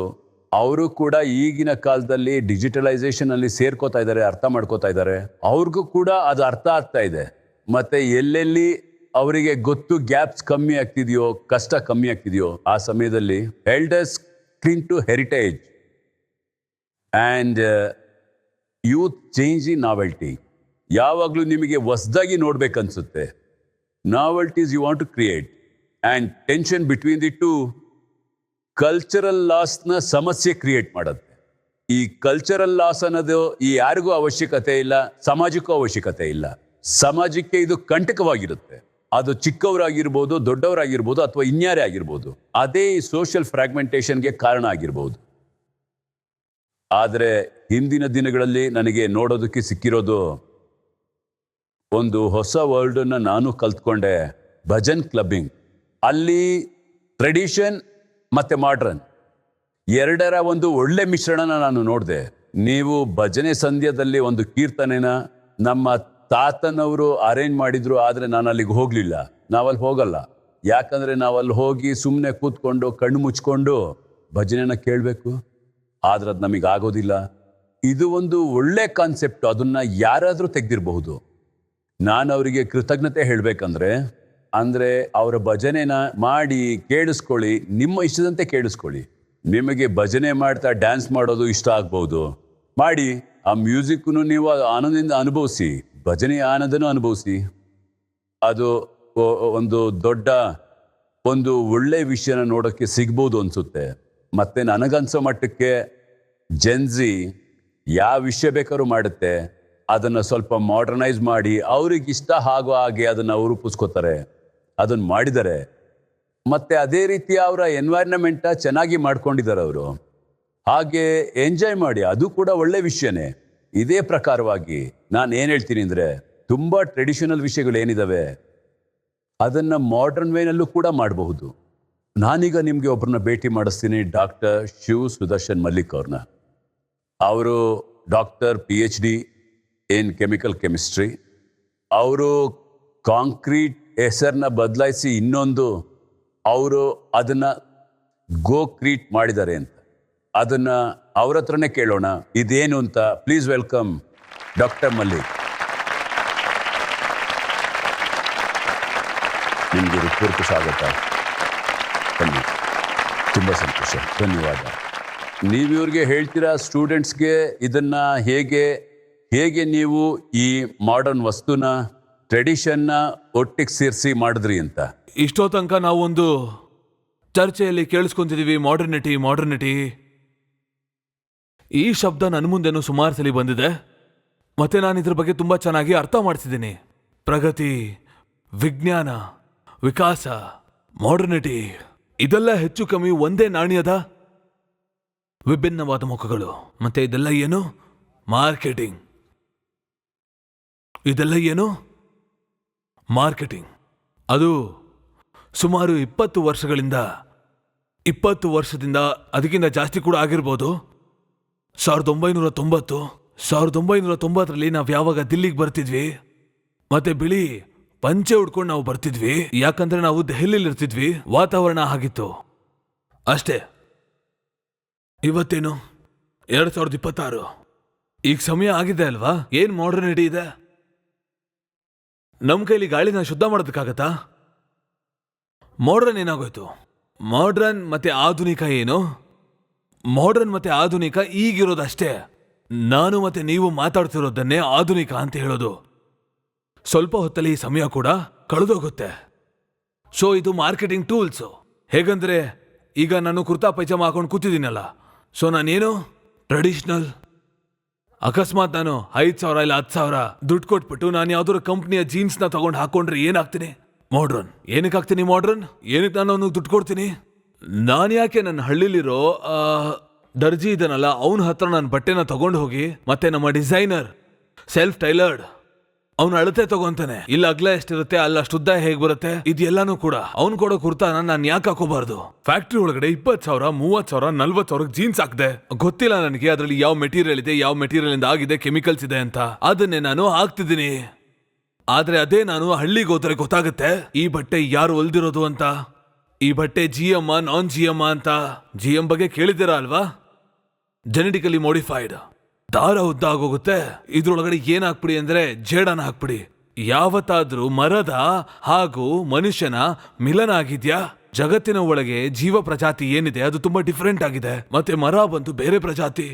ಅವರು ಕೂಡ ಈಗಿನ ಕಾಲದಲ್ಲಿ ಡಿಜಿಟಲೈಸೇಷನ್ ಅಲ್ಲಿ ಸೇರ್ಕೋತಾ ಇದ್ದಾರೆ, ಅರ್ಥ ಮಾಡ್ಕೋತಾ ಇದ್ದಾರೆ. ಅವ್ರಿಗೂ ಕೂಡ ಅದು ಅರ್ಥ ಆಗ್ತಾ ಇದೆ. ಮತ್ತೆ ಎಲ್ಲೆಲ್ಲಿ ಅವರಿಗೆ ಗೊತ್ತು ಗ್ಯಾಪ್ಸ್ ಕಮ್ಮಿ ಆಗ್ತಿದೆಯೋ, ಕಷ್ಟ ಕಮ್ಮಿ ಆಗ್ತಿದೆಯೋ, ಆ ಸಮಯದಲ್ಲಿ elders cling to heritage and youth change in novelty. ಯಾವಾಗಲೂ ನಿಮಗೆ ಹೊಸದಾಗಿ ನೋಡ್ಬೇಕನ್ಸುತ್ತೆ. Novelties you want to create and tension between the two cultural ಲಾಸ್ನ ಸಮಸ್ಯೆ ಕ್ರಿಯೇಟ್ ಮಾಡುತ್ತೆ. ಈ ಕಲ್ಚರಲ್ ಲಾಸ್ ಅನ್ನೋದು ಯಾರಿಗೂ ಅವಶ್ಯಕತೆ ಇಲ್ಲ, ಸಮಾಜಕ್ಕೂ ಅವಶ್ಯಕತೆ ಇಲ್ಲ. ಸಮಾಜಕ್ಕೆ ಇದು ಕಂಟಕವಾಗಿರುತ್ತೆ. ಅದು ಚಿಕ್ಕವರಾಗಿರ್ಬೋದು, ದೊಡ್ಡವರಾಗಿರ್ಬೋದು, ಅಥವಾ ಇನ್ಯಾರೇ ಆಗಿರ್ಬೋದು. ಅದೇ ಈ ಸೋಷಿಯಲ್ ಫ್ರಾಗ್ಮೆಂಟೇಷನ್ಗೆ ಕಾರಣ ಆಗಿರ್ಬೋದು. ಆದರೆ ಹಿಂದಿನ ದಿನಗಳಲ್ಲಿ ನನಗೆ ನೋಡೋದಕ್ಕೆ ಸಿಕ್ಕಿರೋದು ಒಂದು ಹೊಸ ವರ್ಲ್ಡನ್ನು ನಾನು ಕಲ್ತ್ಕೊಂಡೆ, ಭಜನ್ ಕ್ಲಬ್ಬಿಂಗ್. ಅಲ್ಲಿ ಟ್ರೆಡಿಷನ್ ಮತ್ತು ಮಾಡ್ರನ್ ಎರಡರ ಒಂದು ಒಳ್ಳೆ ಮಿಶ್ರಣನ ನಾನು ನೋಡಿದೆ. ನೀವು ಭಜನೆ ಸಂಧ್ಯಾದಲ್ಲಿ ಒಂದು ಕೀರ್ತನೆನ ನಮ್ಮ ತಾತನವರು ಅರೇಂಜ್ ಮಾಡಿದ್ರು, ಆದರೆ ನಾನು ಅಲ್ಲಿಗೆ ಹೋಗಲಿಲ್ಲ. ನಾವಲ್ಲಿ ಹೋಗಲ್ಲ, ಯಾಕಂದರೆ ನಾವಲ್ಲಿ ಹೋಗಿ ಸುಮ್ಮನೆ ಕೂತ್ಕೊಂಡು ಕಣ್ಣು ಮುಚ್ಕೊಂಡು ಭಜನೆನ ಕೇಳಬೇಕು. ಆದರೆ ಅದು ನಮಗೆ ಆಗೋದಿಲ್ಲ. ಇದು ಒಂದು ಒಳ್ಳೆ ಕಾನ್ಸೆಪ್ಟ್, ಅದನ್ನು ಯಾರಾದರೂ ತೆಗೆದಿರಬಹುದು. ನಾನು ಅವರಿಗೆ ಕೃತಜ್ಞತೆ ಹೇಳಬೇಕಂದ್ರೆ ಅವರ ಭಜನೆನ ಮಾಡಿ ಕೇಳಿಸ್ಕೊಳ್ಳಿ, ನಿಮ್ಮ ಇಷ್ಟದಂತೆ ಕೇಳಿಸ್ಕೊಳ್ಳಿ. ನಿಮಗೆ ಭಜನೆ ಮಾಡ್ತಾ ಡ್ಯಾನ್ಸ್ ಮಾಡೋದು ಇಷ್ಟ ಆಗ್ಬೋದು, ಮಾಡಿ. ಆ ಮ್ಯೂಸಿಕ್ನು ನೀವು ಆನಂದದಿಂದ ಅನುಭವಿಸಿ, ಭಜನೆಯ ಆನಂದನೂ ಅನುಭವಿಸಿ. ಅದು ಒಂದು ದೊಡ್ಡ ಒಂದು ಒಳ್ಳೆ ವಿಷಯನ ನೋಡೋಕ್ಕೆ ಸಿಗ್ಬೋದು ಅನಿಸುತ್ತೆ. ಮತ್ತು ನನಗನ್ಸೋ ಮಟ್ಟಕ್ಕೆ ಜೆನ್ಜಿ ಯಾವ ವಿಷಯ ಬೇಕಾದ್ರೂ ಮಾಡುತ್ತೆ, ಅದನ್ನು ಸ್ವಲ್ಪ ಮಾಡರ್ನೈಸ್ ಮಾಡಿ ಅವ್ರಿಗಿಷ್ಟ ಆಗೋ ಹಾಗೆ ಅದನ್ನು ಅವರು ರೂಪಿಸ್ಕೋತಾರೆ, ಅದನ್ನು ಮಾಡಿದ್ದಾರೆ. ಮತ್ತು ಅದೇ ರೀತಿ ಅವರ ಎನ್ವೈರ್ನಮೆಂಟ ಚೆನ್ನಾಗಿ ಮಾಡ್ಕೊಂಡಿದ್ದಾರೆ ಅವರು. ಹಾಗೆ ಎಂಜಾಯ್ ಮಾಡಿ, ಅದು ಕೂಡ ಒಳ್ಳೆ ವಿಷಯನೇ. ಇದೇ ಪ್ರಕಾರವಾಗಿ ನಾನು ಏನು ಹೇಳ್ತೀನಿ ಅಂದರೆ, ತುಂಬ ಟ್ರೆಡಿಷನಲ್ ವಿಷಯಗಳೇನಿದ್ದಾವೆ ಅದನ್ನು ಮಾಡರ್ನ್ ವೇನಲ್ಲೂ ಕೂಡ ಮಾಡಬಹುದು. ನಾನೀಗ ನಿಮಗೆ ಒಬ್ಬರನ್ನ ಭೇಟಿ ಮಾಡಿಸ್ತೀನಿ, ಡಾಕ್ಟರ್ ಶಿವ್ ಸುದರ್ಶನ್ ಮಲ್ಲಿಕ್ ಅವ್ರನ್ನ. ಅವರು ಡಾಕ್ಟರ್ PhD ಇನ್ ಕೆಮಿಕಲ್ ಕೆಮಿಸ್ಟ್ರಿ. ಅವರು ಕಾಂಕ್ರೀಟ್ ಹೆಸರನ್ನ ಬದಲಾಯಿಸಿ ಇನ್ನೊಂದು ಅವರು ಅದನ್ನ ಗೋಕ್ರೀಟ್ ಮಾಡಿದ್ದಾರೆ ಅಂತ. ಅದನ್ನ ಅವ್ರ ಹತ್ರನೇ ಕೇಳೋಣ ಇದೇನು ಅಂತ. Please welcome doctor Mallik. ನಿಮಗೆ ಹೃತ್ಪೂರ್ವಕ ಸ್ವಾಗತ. ಬನ್ನಿ, ತುಂಬ ಸಂತೋಷ, ಧನ್ಯವಾದ. ನೀವು ಇವ್ರಿಗೆ ಹೇಳ್ತೀರಾ ಸ್ಟೂಡೆಂಟ್ಸ್ಗೆ ಇದನ್ನ ಹೇಗೆ ನೀವು ಈ ಮಾಡರ್ನ್ ವಸ್ತುನ ಟ್ರೆಡಿಷನ್ನ ಒಟ್ಟಿಗೆ ಸೇರಿಸಿ ಮಾಡಿದ್ರಿ ಅಂತ. ಇಷ್ಟೋ ತನಕ ನಾವೊಂದು ಚರ್ಚೆಯಲ್ಲಿ ಕೇಳಿಸ್ಕೊಂತಿದೀವಿ ಮಾಡರ್ನಿಟಿ. ಈ ಶಬ್ದ ನನ್ನ ಮುಂದೆನೂ ಸುಮಾರು ಸಲ ಬಂದಿದೆ, ಮತ್ತೆ ನಾನು ಇದ್ರ ಬಗ್ಗೆ ತುಂಬಾ ಚೆನ್ನಾಗಿ ಅರ್ಥ ಮಾಡ್ತಿದ್ದೀನಿ. ಪ್ರಗತಿ, ವಿಜ್ಞಾನ, ವಿಕಾಸ, ಮಾಡರ್ನಿಟಿ ಇದೆಲ್ಲ ಹೆಚ್ಚು ಕಮ್ಮಿ ಒಂದೇ ನಾಣ್ಯದ ವಿಭಿನ್ನವಾದ ಮುಖಗಳು. ಮತ್ತೆ ಇದೆಲ್ಲ ಏನು? ಮಾರ್ಕೆಟಿಂಗ್. ಅದು ಸುಮಾರು 20 ವರ್ಷದಿಂದ ಅದಕ್ಕಿಂತ ಜಾಸ್ತಿ ಕೂಡ ಆಗಿರ್ಬೋದು. 1990ರಲ್ಲಿ ನಾವು ಯಾವಾಗ ದಿಲ್ಲಿಗೆ ಬರ್ತಿದ್ವಿ, ಮತ್ತೆ ಬಿಳಿ ಪಂಚೆ ಉಡ್ಕೊಂಡು ನಾವು ಬರ್ತಿದ್ವಿ, ಯಾಕಂದ್ರೆ ನಾವು ದೆಹಲಿಲಿ ಇರ್ತಿದ್ವಿ, ವಾತಾವರಣ ಆಗಿತ್ತು ಅಷ್ಟೇ. ಇವತ್ತೇನು 2026, ಈಗ ಸಮಯ ಆಗಿದೆ ಅಲ್ವಾ? ಏನ್ ಮಾಡರ್ನಿಟಿ ಇದೆ? ನಮ್ ಕೈಲಿ ಗಾಳಿನ ಶುದ್ಧ ಮಾಡೋದಕ್ಕಾಗತ್ತಾ? ಮಾಡರ್ನ್ ಏನಾಗೋಯ್ತು? ಮಾಡರ್ನ್ ಮತ್ತೆ ಆಧುನಿಕ ಏನು? ಮಾಡರ್ನ್ ಮತ್ತೆ ಆಧುನಿಕ ಈಗಿರೋದಷ್ಟೇ. ನಾನು ಮತ್ತೆ ನೀವು ಮಾತಾಡ್ತಿರೋದನ್ನೇ ಆಧುನಿಕ ಅಂತ ಹೇಳೋದು. ಸ್ವಲ್ಪ ಹೊತ್ತಲ್ಲಿ ಈ ಸಮಯ ಕೂಡ ಕಳೆದೋಗುತ್ತೆ. ಸೊ ಇದು ಮಾರ್ಕೆಟಿಂಗ್ ಟೂಲ್ಸ್. ಹೇಗಂದ್ರೆ ಈಗ ನಾನು ಕುರ್ತಾ ಪೈಜಾಮ ಹಾಕೊಂಡು ಕೂತಿದ್ದೀನಲ್ಲ, ಸೊ ನಾನೇನು ಟ್ರೆಡಿಷನಲ್. ಅಕಸ್ಮಾತ್ ನಾನು 5,000 ಇಲ್ಲ 10,000 ದುಡ್ಡು ಕೊಟ್ಬಿಟ್ಟು ನಾನು ಯಾವ್ದಾದ್ರು ಕಂಪ್ನಿಯ ಜೀನ್ಸ್ನ ತಗೊಂಡು ಹಾಕೊಂಡ್ರೆ ಏನಾಗ್ತೀನಿ? ಮಾಡ್ರನ್. ಏನಕ್ಕೆ ಆಗ್ತೀನಿ ಮಾಡ್ರನ್? ಏನಕ್ಕೆ ನಾನು ಅವನಿಗೆ ದುಡ್ಡು ಕೊಡ್ತೀನಿ? ನಾನು ಯಾಕೆ ನನ್ನ ಹಳ್ಳಿಲಿರೋ ದರ್ಜಿ ಇದನ್ನಲ್ಲ ಅವನ ಹತ್ರ ನಾನು ಬಟ್ಟೆನ ತಗೊಂಡು ಹೋಗಿ, ಮತ್ತೆ ನಮ್ಮ ಡಿಸೈನರ್ ಸೆಲ್ಫ್ ಟೈಲರ್ಡ್ ಅವನು ಅಳತೆ ತಗೊಂತಾನೆ, ಇಲ್ಲ ಅಗ್ಲ ಎಷ್ಟಿರುತ್ತೆ ಅಲ್ಲ ಶುದ್ಧ ಹೇಗ್ ಬರುತ್ತೆ, ಇದೆಲ್ಲಾನು ಕೂಡ ಅವ್ನು ಕೊಡೋ ಕುರ್ತಾನ ನಾನು ಯಾಕೆ ಹಾಕೋಬಾರ್ದು? ಫ್ಯಾಕ್ಟ್ರಿ ಒಳಗಡೆ 20,000, 30,000, 40,000 ಜೀನ್ಸ್ ಹಾಕ್ದೆ. ಗೊತ್ತಿಲ್ಲ ನನಗೆ ಅದ್ರಲ್ಲಿ ಯಾವ ಮೆಟೀರಿಯಲ್ ಇದೆ, ಯಾವ ಮೆಟೀರಿಯಲ್ ಇಂದ ಆಗಿದೆ, ಕೆಮಿಕಲ್ಸ್ ಇದೆ ಅಂತ. ಅದನ್ನೇ ನಾನು ಹಾಕ್ತಿದ್ದೀನಿ. ಆದ್ರೆ ಅದೇ ನಾನು ಹಳ್ಳಿಗೆ ಹೋದ್ರೆ ಗೊತ್ತಾಗುತ್ತೆ ಈ ಬಟ್ಟೆ ಯಾರು ಹೊಲ್ದಿರೋದು ಅಂತ. ಈ ಬಟ್ಟೆ GM ನಾನ್ GM ಅಂತ. GM ಬಗ್ಗೆ ಕೇಳಿದ್ದೀರಾ ಅಲ್ವಾ? Genetically modified. ದಾರ ಉದ್ದ ಆಗೋಗುತ್ತೆ. ಇದ್ರೊಳಗಡೆ ಏನ್ ಹಾಕ್ಬಿಡಿ ಅಂದ್ರೆ ಜೇಡನ ಹಾಕ್ಬಿಡಿ. ಯಾವತ್ತಾದ್ರೂ ಮರದ ಹಾಗೂ ಮನುಷ್ಯನ ಮಿಲನ ಆಗಿದ್ಯಾ? ಜಗತ್ತಿನ ಒಳಗೆ ಜೀವ ಪ್ರಜಾತಿ ಏನಿದೆ ಅದು ತುಂಬಾ ಡಿಫರೆಂಟ್ ಆಗಿದೆ, ಮತ್ತೆ ಮರ ಬಂತು ಬೇರೆ ಪ್ರಜಾತಿ.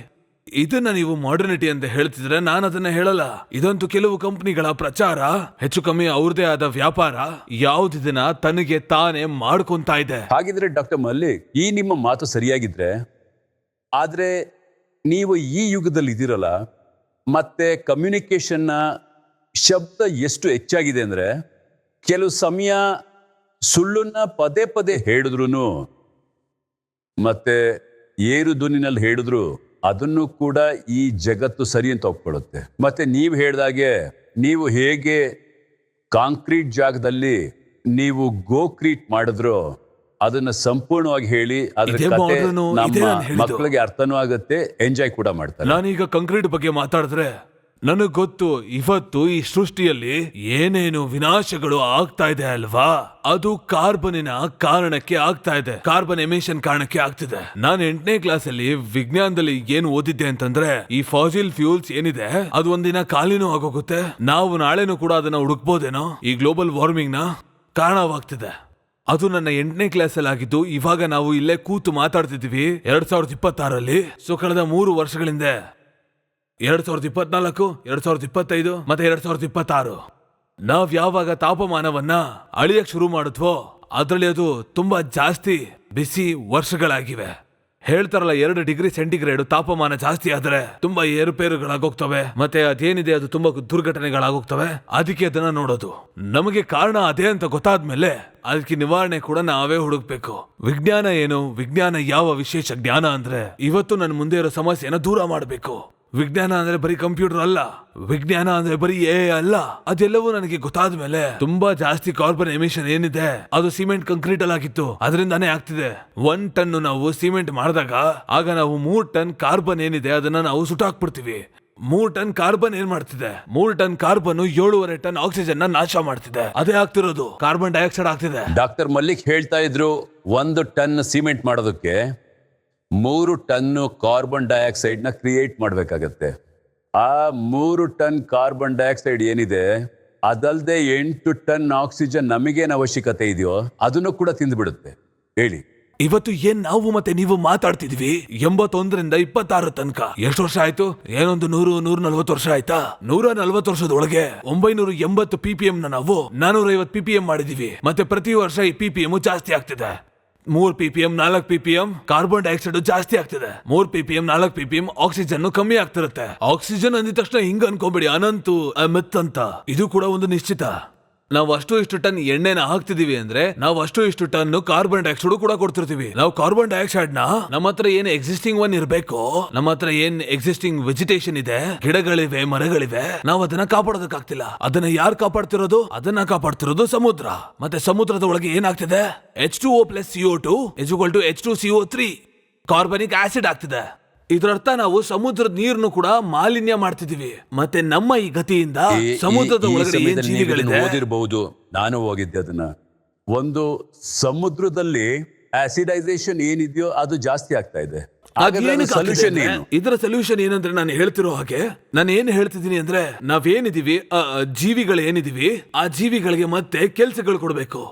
ಇದನ್ನ ನೀವು ಮಾಡರ್ನಿಟಿ ಅಂತ ಹೇಳ್ತಿದ್ರೆ ನಾನು ಅದನ್ನ ಹೇಳಲ್ಲ. ಇದಂತೂ ಕೆಲವು ಕಂಪನಿಗಳ ಪ್ರಚಾರ, ಹೆಚ್ಚು ಕಮ್ಮಿ ಅವ್ರದೇ ಆದ ವ್ಯಾಪಾರ, ಯಾವ್ದಿದನ್ನ ತನಗೆ ತಾನೇ ಮಾಡ್ಕೊಂತ ಇದೆ. ಹಾಗಿದ್ರೆ ಡಾಕ್ಟರ್ ಮಲ್ಲಿಕ್, ಈ ನಿಮ್ಮ ಮಾತು ಸರಿಯಾಗಿದ್ರೆ, ಆದ್ರೆ ನೀವು ಈ ಯುಗದಲ್ಲಿ ಇದ್ದೀರಲ್ಲ, ಮತ್ತೆ ಕಮ್ಯುನಿಕೇಶನ್ನ ಶಬ್ದ ಎಷ್ಟು ಹೆಚ್ಚಾಗಿದೆ ಅಂದ್ರೆ, ಕೆಲವು ಸಮಯ ಸುಳ್ಳನ್ನ ಪದೇ ಪದೇ ಹೇಳಿದ್ರು ಮತ್ತೆ ಏರು ಧ್ವನಿನಲ್ಲಿ ಹೇಳಿದ್ರು ಅದನ್ನು ಕೂಡ ಈ ಜಗತ್ತು ಸರಿ ಅಂತ ಒಪ್ಕೊಳ್ಳುತ್ತೆ. ಮತ್ತೆ ನೀವು ಹೇಳ್ದಾಗೆ ನೀವು ಹೇಗೆ ಕಾಂಕ್ರೀಟ್ ಜಾಗದಲ್ಲಿ ನೀವು ಗೋಕ್ರೀಟ್ ಮಾಡಿದ್ರು ಅದನ್ನ ಸಂಪೂರ್ಣವಾಗಿ ಹೇಳಿ, ಅದ್ರ ಕಥೆ ನಮ್ಮ ಮಕ್ಕಳಿಗೆ ಅರ್ಥನೂ ಆಗುತ್ತೆ, ಎಂಜಾಯ್ ಕೂಡ ಮಾಡ್ತಾರೆ. ನಾನೀಗ ಕಾಂಕ್ರೀಟ್ ಬಗ್ಗೆ ಮಾತಾಡಿದ್ರೆ ನನಗ್ ಗೊತ್ತು ಇವತ್ತು ಈ ಸೃಷ್ಟಿಯಲ್ಲಿ ಏನೇನು ವಿನಾಶಗಳು ಆಗ್ತಾ ಇದೆ ಅಲ್ವಾ? ಅದು ಕಾರ್ಬನಿನ ಕಾರಣಕ್ಕೆ ಆಗ್ತಾ ಇದೆ. ಕಾರ್ಬನ್ ಎಮಿಷನ್ ಕಾರಣಕ್ಕೆ ಆಗ್ತಿದೆ. ನಾನು 8ನೇ ಕ್ಲಾಸಲ್ಲಿ ವಿಜ್ಞಾನದಲ್ಲಿ ಏನು ಓದಿದ್ದೆ ಅಂತಂದ್ರೆ, ಈ ಫಾಸಿಲ್ ಫ್ಯೂಲ್ಸ್ ಏನಿದೆ ಅದು ಒಂದಿನ ಖಾಲಿನೂ ಆಗೋಗುತ್ತೆ. ನಾವು ನಾಳೆನೂ ಕೂಡ ಅದನ್ನ ಹುಡುಕ್ಬೋದೇನೋ. ಈ ಗ್ಲೋಬಲ್ ವಾರ್ಮಿಂಗ್ ನ ಕಾರಣವಾಗ್ತಿದೆ. ಅದು ನನ್ನ 8ನೇ ಕ್ಲಾಸಲ್ಲಿ ಆಗಿದ್ದು. ಇವಾಗ ನಾವು ಇಲ್ಲೇ ಕೂತು ಮಾತಾಡ್ತಿದ್ದೀವಿ 2026ರಲ್ಲಿ. ಸೊ ಕಳೆದ 3 ವರ್ಷಗಳಿಂದ 2024, 2025 ಮತ್ತೆ 2026 ನಾವ್ ಯಾವಾಗ ತಾಪಮಾನವನ್ನ ಅಳಿಯಕ್ ಶುರು ಮಾಡಿದ್ವೋ ಅದ್ರಲ್ಲಿ ಅದು ತುಂಬಾ ಜಾಸ್ತಿ ಬಿಸಿ ವರ್ಷಗಳಾಗಿವೆ. ಹೇಳ್ತಾರಲ್ಲ 2 ಡಿಗ್ರಿ ಸೆಂಟಿಗ್ರೇಡ್ ತಾಪಮಾನ ಜಾಸ್ತಿ ಆದ್ರೆ ತುಂಬಾ ಏರುಪೇರುಗಳಾಗೋಗ್ತವೆ, ಮತ್ತೆ ಅದೇನಿದೆ ಅದು ತುಂಬಾ ದುರ್ಘಟನೆಗಳಾಗೋಗ್ತವೆ. ಅದಕ್ಕೆ ಅದನ್ನ ನೋಡೋದು. ನಮಗೆ ಕಾರಣ ಅದೇ ಅಂತ ಗೊತ್ತಾದ್ಮೇಲೆ ಅದಕ್ಕೆ ನಿವಾರಣೆ ಕೂಡ ನಾವೇ ಹುಡುಕ್ಬೇಕು. ವಿಜ್ಞಾನ ಏನು? ವಿಜ್ಞಾನ ಯಾವ ವಿಶೇಷ ಜ್ಞಾನ ಅಂದ್ರೆ ಇವತ್ತು ನನ್ನ ಮುಂದೆ ಇರೋ ಸಮಸ್ಯೆನ ದೂರ ಮಾಡಬೇಕು. ವಿಜ್ಞಾನ ಅಂದ್ರೆ ಬರೀ ಕಂಪ್ಯೂಟರ್ ಅಲ್ಲ, ವಿಜ್ಞಾನ ಅಂದ್ರೆ ಬರೀ ಎ ಅಲ್ಲ. ಅದೆಲ್ಲವೂ ನನಗೆ ಗೊತ್ತಾದ ಮೇಲೆ ತುಂಬಾ ಜಾಸ್ತಿ ಕಾರ್ಬನ್ ಎಮಿಷನ್ ಏನಿದೆ ಅದು ಸಿಮೆಂಟ್ ಕಾಂಕ್ರೀಟ್ ಅಲ್ಲಿ ಆಗಿತ್ತು, ಅದರಿಂದಾನೇ ಆಗ್ತಿದೆ. 1 ಟನ್ ನಾವು ಸಿಮೆಂಟ್ ಮಾಡಿದಾಗ ಆಗ ನಾವು 3 ಟನ್ ಕಾರ್ಬನ್ ಏನಿದೆ ಅದನ್ನ ನಾವು ಸುಟ್ಟಾಕ್ಬಿಡ್ತೀವಿ. 3 ಟನ್ ಕಾರ್ಬನ್ ಏನ್ ಮಾಡ್ತಿದೆ? 3 ಟನ್ ಕಾರ್ಬನ್ 7.5 ಟನ್ ಆಕ್ಸಿಜನ್ ನ ನಾಶ ಮಾಡ್ತಿದೆ. ಅದೇ ಆಗ್ತಿರೋದು, ಕಾರ್ಬನ್ ಡೈಆಕ್ಸೈಡ್ ಆಗ್ತಿದೆ. ಡಾಕ್ಟರ್ ಮಲ್ಲಿಕ್ ಹೇಳ್ತಾ ಇದ್ರು 1 ಟನ್ ಸಿಮೆಂಟ್ ಮಾಡೋದಕ್ಕೆ 3 ಟನ್ ಕಾರ್ಬನ್ ಡೈಆಕ್ಸೈಡ್ ನ ಕ್ರಿಯೇಟ್ ಮಾಡಬೇಕಾಗತ್ತೆ. ಆ 3 ಟನ್ ಕಾರ್ಬನ್ ಡೈಆಕ್ಸೈಡ್ ಏನಿದೆ ಅದಲ್ಲದೆ 8 ಟನ್ ಆಕ್ಸಿಜನ್ ನಮಗೇನು ಅವಶ್ಯಕತೆ ಇದೆಯೋ ಅದನ್ನು ಕೂಡ ತಿಂದ್ಬಿಡುತ್ತೆ. ಹೇಳಿ, ಇವತ್ತು ಏನ್ ನಾವು ಮತ್ತೆ ನೀವು ಮಾತಾಡ್ತಿದ್ವಿ 81ರಿಂದ 26 ತನಕ ಎಷ್ಟು ವರ್ಷ ಆಯ್ತು? ಏನೊಂದು 140 ವರ್ಷ ಆಯ್ತಾ? 140 ವರ್ಷದೊಳಗೆ 980 ppm ನಾವು 450 ppm ಮಾಡಿದೀವಿ. ಮತ್ತೆ ಪ್ರತಿ ವರ್ಷ ಈ ppm ಜಾಸ್ತಿ ಆಗ್ತಿದೆ. 3 ppm 4 ppm ಕಾರ್ಬನ್ ಡೈಆಕ್ಸೈಡ್ ಜಾಸ್ತಿ ಆಗ್ತಿದೆ. 3 ppm 4 ppm ಆಕ್ಸಿಜನ್ ಕಮ್ಮಿ ಆಗ್ತಿರುತ್ತೆ. ಆಕ್ಸಿಜನ್ ಅಂದಿದ ತಕ್ಷಣ ಹಿಂಗ ಅನ್ಕೋಬೇಡಿ ಅನಂತು ಮೆತ್ ಅಂತ. ಇದು ಕೂಡ ಒಂದು ನಿಶ್ಚಿತ. ನಾವು ಇಷ್ಟು ಟನ್ ಎಣ್ಣೆನ ಹಾಕ್ತಿದೀವಿ ಅಂದ್ರೆ ನಾವು ಇಷ್ಟು ಟನ್ ಕಾರ್ಬನ್ ಡೈಆಕ್ಸೈಡ್ ಕೂಡ ಕೊಡ್ತಿರ್ತೀವಿ. ನಾವು ಕಾರ್ಬನ್ ಡೈಆಕ್ಸೈಡ್ ನ ನಮ್ಮ ಹತ್ರ ಏನ್ ಎಕ್ಸಿಸ್ಟಿಂಗ್ ಒನ್ ಇರ್ಬೇಕು, ನಮ್ಮ ಹತ್ರ ಏನ್ ಎಕ್ಸಿಸ್ಟಿಂಗ್ ವೆಜಿಟೇಷನ್ ಇದೆ, ಗಿಡಗಳಿವೆ, ಮರಗಳಿವೆ, ನಾವು ಅದನ್ನ ಕಾಪಾಡೋದಕ್ಕಾಗ್ತಿಲ್ಲ. ಅದನ್ನ ಯಾರು ಕಾಪಾಡ್ತಿರೋದು? ಅದನ್ನ ಕಾಪಾಡ್ತಿರೋದು ಸಮುದ್ರ. ಮತ್ತೆ ಸಮುದ್ರದ ಒಳಗೆ ಏನಾಗ್ತಿದೆ? H2O + CO2 = H2CO3 carbonic acid ಆಗ್ತಿದೆ. ಇದರರ್ಥ ನಾವು ಸಮುದ್ರದ ನೀರನ್ನು ಕೂಡ ಮಾಲಿನ್ಯ ಮಾಡ್ತಿದೀವಿ. ಮತ್ತೆ ನಮ್ಮ ಈ ಗತಿಯಿಂದ ಸಮುದ್ರದ ಒಳಗಡೆ ಏನ್ ಜೀವಿಗಳಿದೆ ಓದಿರಬಹುದು, ನಾನು ಹೋಗಿದ್ದೆ ಅದನ್ನ. ಒಂದು ಸಮುದ್ರದಲ್ಲಿ ಆಸಿಡೈಸೇಷನ್ ಏನಿದೆಯೋ ಅದು ಜಾಸ್ತಿ ಆಗ್ತಾ ಇದೆ. ಸೊಲ್ಯೂಷನ್ ಏನು? ಇದರ ಸೊಲ್ಯೂಷನ್ ಏನಂದ್ರೆ ನಾನು ಹೇಳ್ತಿರೋ ಹಾಗೆ ನಾನು ಏನ್ ಹೇಳ್ತಿದ್ದೀನಿ ಅಂದ್ರೆ ನಾವೇನಿದೀವಿ ಜೀವಿಗಳೇನಿದೀವಿ ಆ ಜೀವಿಗಳಿಗೆ ಮತ್ತೆ ಕೆಲ್ಸಗಳು ಕೊಡ್ಬೇಕು.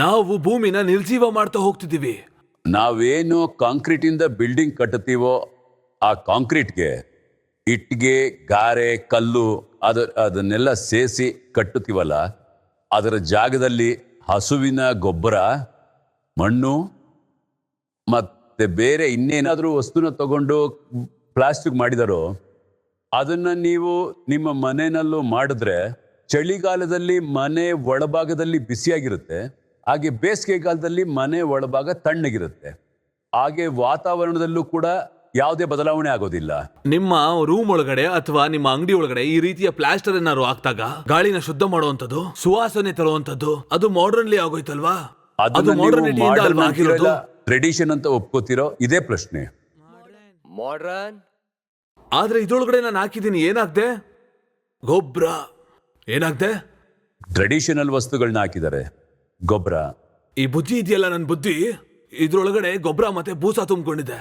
ನಾವು ಭೂಮಿನ ನಿರ್ಜೀವ ಮಾಡ್ತಾ ಹೋಗ್ತಿದೀವಿ. ನಾವೇನು ಕಾಂಕ್ರೀಟ್ ಇಂದ ಬಿಲ್ಡಿಂಗ್ ಕಟ್ಟುತ್ತೀವೋ ಆ ಕಾಂಕ್ರೀಟ್ಗೆ ಇಟ್ಟಿಗೆ, ಗಾರೆ, ಕಲ್ಲು ಅದನ್ನೆಲ್ಲ ಸೇರಿಸಿ ಕಟ್ಟುತ್ತೀವಲ್ಲ, ಅದರ ಜಾಗದಲ್ಲಿ ಹಸುವಿನ ಗೊಬ್ಬರ, ಮಣ್ಣು ಮತ್ತೆ ಬೇರೆ ಇನ್ನೇನಾದ್ರೂ ವಸ್ತುನ ತಗೊಂಡು ಪ್ಲಾಸ್ಟಿಕ್ ಮಾಡಿದಾರೋ ಅದನ್ನ ನೀವು ನಿಮ್ಮ ಮನೆಯಲ್ಲೂ ಮಾಡಿದ್ರೆ ಚಳಿಗಾಲದಲ್ಲಿ ಮನೆ ಒಳಭಾಗದಲ್ಲಿ ಬಿಸಿಯಾಗಿರುತ್ತೆ, ಹಾಗೆ ಬೇಸಿಗೆಗಾಲದಲ್ಲಿ ಮನೆ ಒಳಭಾಗ ತಣ್ಣಗಿರುತ್ತೆ. ಹಾಗೆ ವಾತಾವರಣದಲ್ಲೂ ಕೂಡ ಯಾವುದೇ ಬದಲಾವಣೆ ಆಗೋದಿಲ್ಲ. ನಿಮ್ಮ ರೂಮ್ ಒಳಗಡೆ ಅಥವಾ ನಿಮ್ಮ ಅಂಗಡಿ ಒಳಗಡೆ ಈ ರೀತಿಯ ಪ್ಲಾಸ್ಟರ್ ಏನಾದ್ರು ಹಾಕ್ದಾಗ ಗಾಳಿನ ಶುದ್ಧ ಮಾಡುವಂತದ್ದು, ಸುವಾಸನೆ ತರುವಂತದ್ದು, ಅದು ಮಾಡರ್ನ್ಲಿ ಆಗೋಯ್ತಲ್ವಾ? ಅದು ಮಾಡರ್ನಿಟಿ ಟ್ರೆಡಿಷನ್ ಅಂತ ಒಪ್ಕೋತಿರೋ? ಇದೇ ಪ್ರಶ್ನೆ. ಮಾಡರ್ನ್ ಆದ್ರೆ ಇದ್ರೊಳಗಡೆ ನಾನು ಹಾಕಿದ್ದೀನಿ, ಏನಾಗ್ದೆ? ಗೊಬ್ಬರ ಏನಾಗ್ದೆ? ಟ್ರೆಡಿಷನಲ್ ವಸ್ತುಗಳನ್ನ ಹಾಕಿದ್ದಾರೆ, ಗೊಬ್ಬರ. ಈ ಬುದ್ಧಿ ಇದೆಯಲ್ಲ, ನನ್ನ ಬುದ್ಧಿ ಇದ್ರೊಳಗಡೆ ಗೊಬ್ಬರ ಮತ್ತೆ ಬೂಸ ತುಂಬಿಕೊಂಡಿದೆ.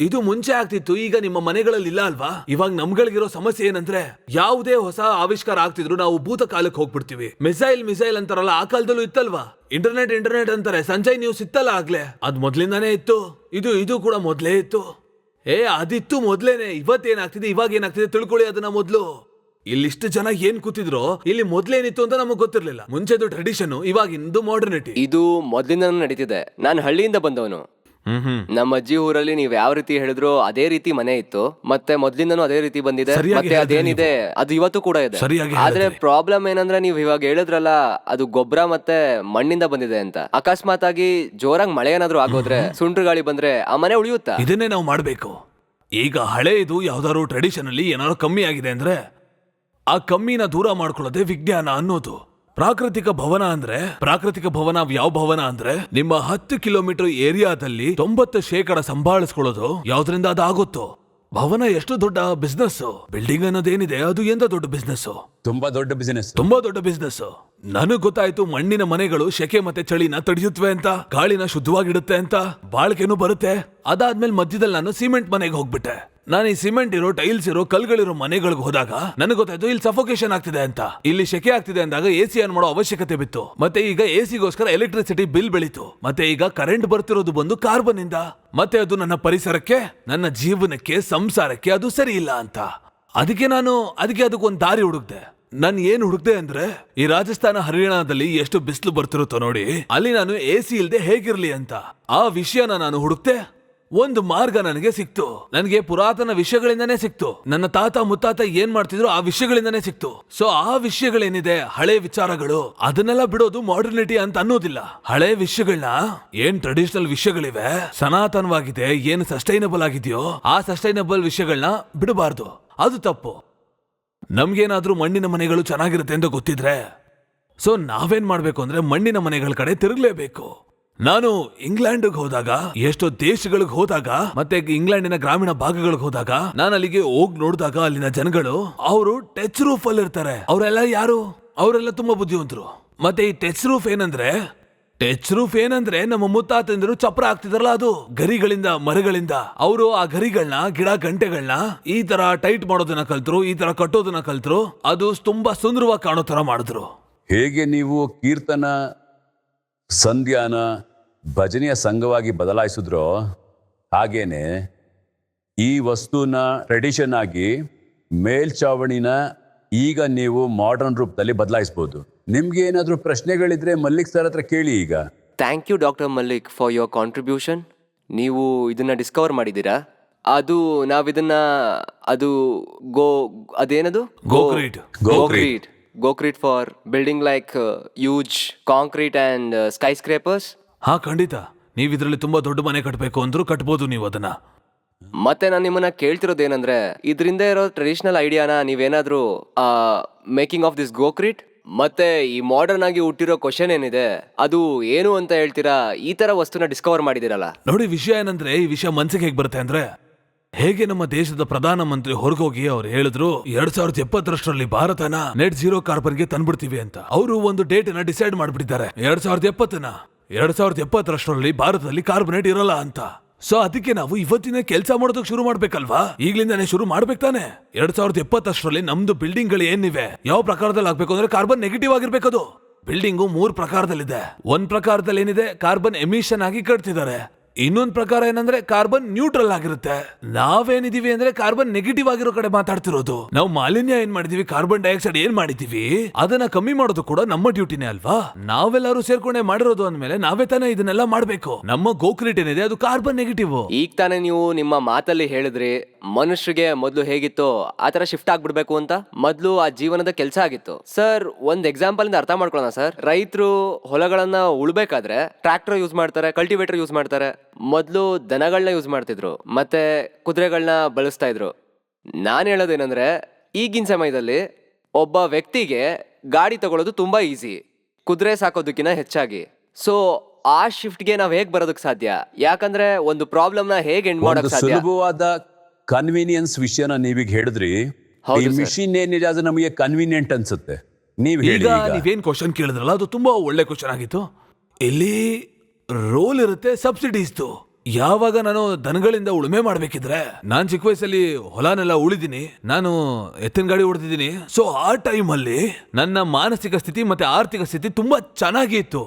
ಇದು ಮುಂಚೆ ಆಗ್ತಿತ್ತು, ಈಗ ನಿಮ್ಮ ಮನೆಗಳಲ್ಲಿ ಇಲ್ಲ ಅಲ್ವಾ? ಇವಾಗ ನಮ್ಗಳಿಗಿರೋ ಸಮಸ್ಯೆ ಏನಂದ್ರೆ ಯಾವುದೇ ಹೊಸ ಆವಿಷ್ಕಾರ ಆಗ್ತಿದ್ರು ನಾವು ಭೂತ ಕಾಲಕ್ಕೆ ಹೋಗ್ಬಿಡ್ತೀವಿ. ಮಿಸೈಲ್ ಅಂತಾರಲ್ಲ, ಆ ಕಾಲದಲ್ಲೂ ಇತ್ತಲ್ವಾ? ಇಂಟರ್ನೆಟ್ ಅಂತಾರೆ, ಸಂಜಯ್ ನ್ಯೂಸ್ ಇತ್ತಲ್ಲ ಆಗ್ಲೇ, ಅದ್ ಮೊದ್ಲಿಂದಾನೇ ಇತ್ತು. ಇದು ಕೂಡ ಮೊದ್ಲೇ ಇತ್ತು. ಅದಿತ್ತು ಮೊದ್ಲೇನೆ. ಇವತ್ತೇನಾಗ್ತಿದೆ, ಇವಾಗ ಏನಾಗ್ತಿದೆ ತಿಳ್ಕೊಳ್ಳಿ ಅದನ್ನ ಮೊದ್ಲು. ಇಲ್ಲಿಷ್ಟು ಜನ ಏನ್ ಕೂತಿದ್ರು, ಇಲ್ಲಿ ಮೊದ್ಲೇನಿತ್ತು ಅಂತ ನಮಗ್ ಗೊತ್ತಿರ್ಲಿಲ್ಲ. ಮುಂಚೆದು ಟ್ರೆಡಿಷನ್, ಇವಾಗಿಂದು ಮಾಡರ್ನಿಟಿ. ಇದು ಮೊದ್ಲಿಂದ ನಡೀತಿದೆ. ನಾನು ಹಳ್ಳಿಯಿಂದ ಬಂದವನು. ನಮ್ಮ ಅಜ್ಜಿ ಊರಲ್ಲಿ ನೀವ್ ಯಾವ ರೀತಿ ಹೇಳಿದ್ರು ಅದೇ ರೀತಿ ಮನೆ ಇತ್ತು. ಮತ್ತೆ ಮೊದ್ಲಿಂದನೂ ಅದೇ ರೀತಿ ಬಂದಿದೆ. ಮತ್ತೆ ಅದೇನಿದೆ ಅದು ಇವತ್ತು ಕೂಡ ಇದೆ. ಆದ್ರೆ ಪ್ರಾಬ್ಲಮ್ ಏನಂದ್ರೆ ನೀವ್ ಇವಾಗ ಹೇಳಿದ್ರಲ್ಲ, ಅದು ಗೊಬ್ಬರ ಮತ್ತೆ ಮಣ್ಣಿಂದ ಬಂದಿದೆ ಅಂತ. ಅಕಸ್ಮಾತ್ ಆಗಿ ಜೋರಾಗಿ ಮಳೆ ಏನಾದ್ರು ಆಗೋದ್ರೆ, ಸುಂಟ್ರ ಗಾಳಿ ಬಂದ್ರೆ ಆ ಮನೆ ಉಳಿಯುತ್ತಾ? ಇದನ್ನೇ ನಾವು ಮಾಡ್ಬೇಕು. ಈಗ ಹಳೆಯದು ಯಾವ್ದಾದ್ರು ಟ್ರೆಡಿಷನ್ ಅಲ್ಲಿ ಏನಾದ್ರು ಕಮ್ಮಿ ಆಗಿದೆ ಅಂದ್ರೆ ಆ ಕಮ್ಮಿನ ದೂರ ಮಾಡ್ಕೊಳ್ಳೋದೇ ವಿಜ್ಞಾನ ಅನ್ನೋದು. ಪ್ರಾಕೃತಿಕ ಭವನ ಯಾವ ಭವನ ಅಂದ್ರೆ ನಿಮ್ಮ 10 ಕಿಲೋಮೀಟರ್ ಏರಿಯಾದಲ್ಲಿ 90% ಸಂಭಾಳಿಸ್ಕೊಳ್ಳೋದು ಯಾವ್ದ್ರಿಂದ ಅದಾಗುತ್ತೋ. ಭವನ ಎಷ್ಟು ದೊಡ್ಡ ಬಿಸ್ನೆಸ್, ಬಿಲ್ಡಿಂಗ್ ಅನ್ನೋದೇನಿದೆ ಅದು ಎಂತ ದೊಡ್ಡ ಬಿಸ್ನೆಸ್, ತುಂಬಾ ದೊಡ್ಡ ಬಿಸ್ನೆಸ್. ನನಗ್ ಗೊತ್ತಾಯ್ತು ಮಣ್ಣಿನ ಮನೆಗಳು ಸೆಕೆ ಮತ್ತೆ ಚಳಿನ ತಡೆಯುತ್ತವೆ ಅಂತ, ಗಾಳಿನ ಶುದ್ಧವಾಗಿಡುತ್ತೆ ಅಂತ, ಬಾಳ್ಕೆನೂ ಬರುತ್ತೆ. ಅದಾದ್ಮೇಲೆ ಮಧ್ಯದಲ್ಲಿ ನಾನು ಸಿಮೆಂಟ್ ಮನೆಗೆ ಹೋಗ್ಬಿಟ್ಟೆ. ನಾನು ಈ ಸಿಮೆಂಟ್ ಇರೋ, ಟೈಲ್ಸ್ ಇರೋ, ಕಲ್ಗಳಿರೋ ಮನೆಗಳಿಗೆ ಹೋದಾಗ ನನಗೆ ಗೊತ್ತಾಯ್ತು ಇಲ್ಲಿ ಸಫೋಕೇಶನ್ ಆಗ್ತಿದೆ ಅಂತ. ಇಲ್ಲಿ ಸೆಕೆ ಆಗ್ತಿದೆ ಅಂದಾಗ ಎಸಿ ಆನ್ ಮಾಡೋ ಅವಶ್ಯಕತೆ ಬಿತ್ತು. ಮತ್ತೆ ಈಗ ಎಸಿಗೋಸ್ಕರ ಎಲೆಕ್ಟ್ರಿಸಿಟಿ ಬಿಲ್ ಬೆಳೀತು. ಮತ್ತೆ ಈಗ ಕರೆಂಟ್ ಬರ್ತಿರೋದು ಬಂದು ಕಾರ್ಬನ್ ಇಂದ. ಮತ್ತೆ ಅದು ನನ್ನ ಪರಿಸರಕ್ಕೆ, ನನ್ನ ಜೀವನಕ್ಕೆ, ಸಂಸಾರಕ್ಕೆ ಅದು ಸರಿ ಇಲ್ಲ ಅಂತ. ಅದಕ್ಕೆ ಅದಕ್ಕೊಂದು ದಾರಿ ಹುಡುಕ್ದೆ. ನಾನು ಏನ್ ಹುಡುಕ್ದೆ ಅಂದ್ರೆ, ಈ ರಾಜಸ್ಥಾನ ಹರಿಯಾಣದಲ್ಲಿ ಎಷ್ಟು ಬಿಸಿಲು ಬರ್ತಿರುತ್ತೋ ನೋಡಿ, ಅಲ್ಲಿ ನಾನು ಎಸಿ ಇಲ್ದೆ ಹೇಗಿರ್ಲಿ ಅಂತ. ಆ ವಿಷಯನ ನಾನು ಹುಡುಕ್ತೆ. ಒಂದು ಮಾರ್ಗ ನನಗೆ ಸಿಕ್ತು. ನನಗೆ ಪುರಾತನ ವಿಷಯಗಳಿಂದನೇ ಸಿಕ್ತು. ನನ್ನ ತಾತ ಮುತ್ತಾತ ಏನ್ ಮಾಡ್ತಿದ್ರು ಆ ವಿಷಯಗಳಿಂದನೇ ಸಿಕ್ತು. ಸೊ ಆ ವಿಷಯಗಳೇನಿದೆ, ಹಳೆ ವಿಚಾರಗಳು, ಅದನ್ನೆಲ್ಲ ಬಿಡೋದು ಮಾಡರ್ನಿಟಿ ಅಂತ ಅನ್ನೋದಿಲ್ಲ. ಹಳೆ ವಿಷಯಗಳನ್ನ, ಏನ್ ಟ್ರೆಡಿಷನಲ್ ವಿಷಯಗಳಿವೆ, ಸನಾತನವಾಗಿದೆ, ಏನ್ ಸಸ್ಟೈನಬಲ್ ಆಗಿದೆಯೋ ಆ ಸಸ್ಟೈನಬಲ್ ವಿಷಯಗಳನ್ನ ಬಿಡಬಾರ್ದು. ಅದು ತಪ್ಪು. ನಮ್ಗೇನಾದ್ರೂ ಮಣ್ಣಿನ ಮನೆಗಳು ಚೆನ್ನಾಗಿರುತ್ತೆ ಅಂತ ಗೊತ್ತಿದ್ರೆ ಸೊ ನಾವೇನ್ ಮಾಡ್ಬೇಕು ಅಂದ್ರೆ ಮಣ್ಣಿನ ಮನೆಗಳ ಕಡೆ ತಿರುಗಲೇಬೇಕು. ನಾನು ಇಂಗ್ಲೆಂಡ್ಗೆ ಹೋದಾಗ, ಎಷ್ಟೋ ದೇಶಗಳಿಗೆ ಹೋದಾಗ, ಮತ್ತೆ ಇಂಗ್ಲೆಂಡಿನ ಗ್ರಾಮೀಣ ಭಾಗಗಳಿಗೆ ಹೋದಾಗ, ನಾನು ಅಲ್ಲಿಗೆ ಹೋಗಿ ನೋಡಿದಾಗ ಅಲ್ಲಿನ ಜನಗಳು ಅವರು ಟಚ್ ರೂಫ್ ಅಲ್ಲಿ ಇರ್ತಾರೆ. ಅವರೆಲ್ಲ ಯಾರು? ಅವರೆಲ್ಲ ತುಂಬಾ ಬುದ್ಧಿವಂತರು. ಮತ್ತೆ ಈ ಟಚ್ ರೂಫ್ ಏನಂದ್ರೆ ನಮ್ಮ ಮುತ್ತಾತಂದಿರು ಚಪ್ರ ಹಾಕ್ತಿದಾರಲ್ಲ, ಅದು ಗರಿಗಳಿಂದ, ಮರಗಳಿಂದ. ಅವರು ಆ ಗರಿಗಳನ್ನ, ಗಿಡ ಗಂಟೆಗಳನ್ನ ಈ ತರ ಟೈಟ್ ಮಾಡೋದನ್ನ ಕಲ್ತ್ರು, ಈ ತರ ಕಟ್ಟೋದನ್ನ ಕಲ್ತ್ರು. ಅದು ತುಂಬಾ ಸುಂದರವಾಗಿ ಕಾಣೋ ತರ ಮಾಡಿದ್ರು. ಹೇಗೆ ನೀವು ಕೀರ್ತನ, ಸಂಧ್ಯಾನ, ಭಜನೆಯ ಸಂಘವಾಗಿ ಬದಲಾಯಿಸಿದ್ರೋ ಹಾಗೇನೆ ಈ ವಸ್ತುನ ಟ್ರೆಡಿಷನ್ ಆಗಿ ಮೇಲ್ಚಾವಣಿನ ಈಗ ನೀವು ಮಾಡರ್ನ್ ರೂಪದಲ್ಲಿ ಬದಲಾಯಿಸಬಹುದು. ನಿಮ್ಗೆ ಏನಾದ್ರೂ ಪ್ರಶ್ನೆಗಳಿದ್ರೆ ಮಲ್ಲಿಕ್ ಸರ್ ಹತ್ರ ಕೇಳಿ. ಈಗ thank you doctor Mallik for your contribution. ನೀವು ಇದನ್ನ ಡಿಸ್ಕವರ್ ಮಾಡಿದ್ದೀರಾ. ಅದು ನಾವಿದನ್ನ ಅದು ಅದೇನದು Gocrete. Gocrete for building like huge concrete and skyscrapers. ಹಾ, ಖಂಡಿತ. ನೀವ್ ಇದ್ರಲ್ಲಿ ತುಂಬಾ ದೊಡ್ಡ ಮನೆ ಕಟ್ಟಬೇಕು ಅಂದ್ರೂ ಕಟ್ಬೋದು ನೀವು ಅದನ್ನ. ಮತ್ತೆ ನಾನು ನಿಮ್ಮನ್ನ ಕೇಳ್ತಿರೋದೇನಂದ್ರೆ, ಇದರಿಂದ ಇರೋ ಟ್ರೆಡಿಷನಲ್ ಐಡಿಯಾನ ನೀವೇನಾದ್ರೂ ಮೇಕಿಂಗ್ ಆಫ್ ದಿಸ್ ಗೋಕ್ರೀಟ್ ಮತ್ತೆ ಈ ಮಾಡರ್ನ್ ಆಗಿ ಹುಟ್ಟಿರೋ ಕ್ವಶನ್ ಏನಿದೆ ಅದು ಏನು ಅಂತ ಹೇಳ್ತೀರಾ? ಈ ತರ ವಸ್ತುನ ಡಿಸ್ಕವರ್ ಮಾಡಿದಿರಲ್ಲ. ನೋಡಿ, ವಿಷಯ ಏನಂದ್ರೆ, ಈ ವಿಷಯ ಮನ್ಸಿಗೆ ಹೇಗೆ ಬರುತ್ತೆ ಅಂದ್ರೆ, ಹೇಗೆ ನಮ್ಮ ದೇಶದ ಪ್ರಧಾನ ಮಂತ್ರಿ ಹೊರಗೋಗಿ ಅವ್ರು ಹೇಳಿದ್ರು 2070 ಭಾರತನ ನೆಟ್ ಜೀರೋ ಕಾರ್ಬನ್ಗೆ ತಂದ್ಬಿಡ್ತೀವಿ ಅಂತ. ಅವರು ಒಂದು ಡೇಟ್ ನ ಡಿಸೈಡ್ ಮಾಡ್ಬಿಟ್ಟಿದ್ದಾರೆ. 2070 ಭಾರತದಲ್ಲಿ ಕಾರ್ಬನೇಟ್ ಇರಲ್ಲ ಅಂತ. ಸೊ ಅದಕ್ಕೆ ನಾವು ಇವತ್ತಿನ ಕೆಲಸ ಮಾಡೋದಕ್ಕೆ ಶುರು ಮಾಡ್ಬೇಕಲ್ವಾ? ಈಗ್ಲಿಂದಾನೇ ಶುರು ಮಾಡ್ಬೇಕು ತಾನೆ. 2070 ನಮ್ದು ಬಿಲ್ಡಿಂಗ್ ಗಳು ಏನಿವೆ ಯಾವ ಪ್ರಕಾರದಲ್ಲಿ ಆಗ್ಬೇಕು ಅಂದ್ರೆ ಕಾರ್ಬನ್ ನೆಗೆಟಿವ್ ಆಗಿರ್ಬೇಕದು. ಬಿಲ್ಡಿಂಗು 3 ಪ್ರಕಾರದಲ್ಲಿದೆ. ಒಂದ್ ಪ್ರಕಾರದಲ್ಲಿ ಏನಿದೆ, ಕಾರ್ಬನ್ ಎಮಿಷನ್ ಆಗಿ ಕಟ್ತಿದ್ದಾರೆ. ಇನ್ನೊಂದ್ ಪ್ರಕಾರ ಏನಂದ್ರೆ ಕಾರ್ಬನ್ ನ್ಯೂಟ್ರಲ್ ಆಗಿರುತ್ತೆ. ನಾವೇನಿದೀವಿ ಅಂದ್ರೆ ಕಾರ್ಬನ್ ನೆಗೆಟಿವ್ ಆಗಿರೋ ಕಡೆ ಮಾತಾಡ್ತಿರೋದು. ನಾವು ಮಾಲಿನ್ಯ ಏನ್ ಮಾಡಿದೀವಿ, ಕಾರ್ಬನ್ ಡೈಆಕ್ಸೈಡ್ ಏನ್ ಮಾಡಿದೀವಿ, ಅದನ್ನ ಕಮ್ಮಿ ಮಾಡೋದು ಕೂಡ ನಮ್ಮ ಡ್ಯೂಟಿನೇ ಅಲ್ವಾ? ನಾವೆಲ್ಲರೂ ಸೇರ್ಕೊಂಡೆ ಮಾಡಿರೋದು ಅಂದ್ಮೇಲೆ ನಾವೇ ತಾನೇ ಇದನ್ನೆಲ್ಲ ಮಾಡ್ಬೇಕು. ನಮ್ಮ ಗೋಕ್ರೀಟ್ ಏನಿದೆ ಅದು ಕಾರ್ಬನ್ ನೆಗೆಟಿವ್. ಈಗ ತಾನೇ ನೀವು ನಿಮ್ಮ ಮಾತಲ್ಲಿ ಹೇಳಿದ್ರಿ ಮನುಷ್ಯರಿಗೆ ಮೊದಲು ಹೇಗಿತ್ತು ಆ ತರ ಶಿಫ್ಟ್ ಆಗ್ಬಿಡ್ಬೇಕು ಅಂತ. ಮೊದಲು ಆ ಜೀವನದ ಕೆಲಸ ಆಗಿತ್ತು. ಸರ್, ಒಂದ್ ಎಕ್ಸಾಂಪಲ್ ಇಂದ ಅರ್ಥ ಮಾಡ್ಕೊಳ್ಳೋಣ ಸರ್. ರೈತರು ಹೊಲಗಳನ್ನ ಉಳ್ಬೇಕಾದ್ರೆ ಟ್ರಾಕ್ಟರ್ ಯೂಸ್ ಮಾಡ್ತಾರೆ, ಕಲ್ಟಿವೇಟರ್ ಯೂಸ್ ಮಾಡ್ತಾರೆ. ಮೊದಲು ದನಗಳನ್ನ ಯೂಸ್ ಮಾಡ್ತಿದ್ರು, ಮತ್ತೆ ಕುದುರೆಗಳನ್ನ ಬಳಸ್ತಾ ಇದ್ರು. ನಾನು ಹೇಳೋದೇನಂದ್ರೆ, ಈಗಿನ ಸಮಯದಲ್ಲಿ ಒಬ್ಬ ವ್ಯಕ್ತಿಗೆ ಗಾಡಿ ತಗೊಳ್ಳೋದು ತುಂಬಾ ಈಸಿ, ಕುದುರೆ ಸಾಕೋದಕ್ಕಿಂತ ಹೆಚ್ಚಾಗಿ. ಸೊ ಆ ಶಿಫ್ಟ್ಗೆ ನಾವ್ ಹೇಗ್ ಬರೋದಕ್ಕೆ ಸಾಧ್ಯ? ಯಾಕಂದ್ರೆ ಒಂದು ಪ್ರಾಬ್ಲಮ್ ನ ಹೇಗೆ ಎಂಡ್ ಮಾಡೋಕ್ ಸಾಧ್ಯ? ಸುಲಭವಾದ ಕನ್ವೀನಿಯನ್ಸ್ ವಿಷಯನ ನೀವೀಗ ಹೇಳಿದ್ರಿ. ಈ ಮಿಷಿನ್ ಏನಿದೆ ಅದು ನಮಗೆ ಕನ್ವೀನಿಯಂಟ್ ಅನ್ಸುತ್ತೆ. ನೀವ್ ಹೇಳಿ. ಈಗ ನೀವೇನ್ ಕ್ವಶನ್ ಕೇಳಿದ್ರಲ್ಲ ಅದು ತುಂಬಾ ಒಳ್ಳೆ ಕ್ವಶನ್ ಆಗಿತ್ತು. ಇಲ್ಲಿ ರೋಲ್ ಇರುತ್ತೆ ಸಬ್ಸಿಡೀಸ್ದು. ಯಾವಾಗ ನಾನು ದನಗಳಿಂದ ಉಳುಮೆ ಮಾಡ್ಬೇಕಿದ್ರೆ, ನಾನ್ ಚಿಕ್ಕ ವಯಸ್ಸಲ್ಲಿ ಹೊಲನೆಲ್ಲ ಉಳಿದೀನಿ, ನಾನು ಎತ್ತಿನ ಗಾಡಿ ಹೊಡೆದಿದ್ದೀನಿ. ಸೊ ಆ ಟೈಮ್ ಅಲ್ಲಿ ನನ್ನ ಮಾನಸಿಕ ಸ್ಥಿತಿ ಮತ್ತೆ ಆರ್ಥಿಕ ಸ್ಥಿತಿ ತುಂಬಾ ಚೆನ್ನಾಗಿ ಇತ್ತು.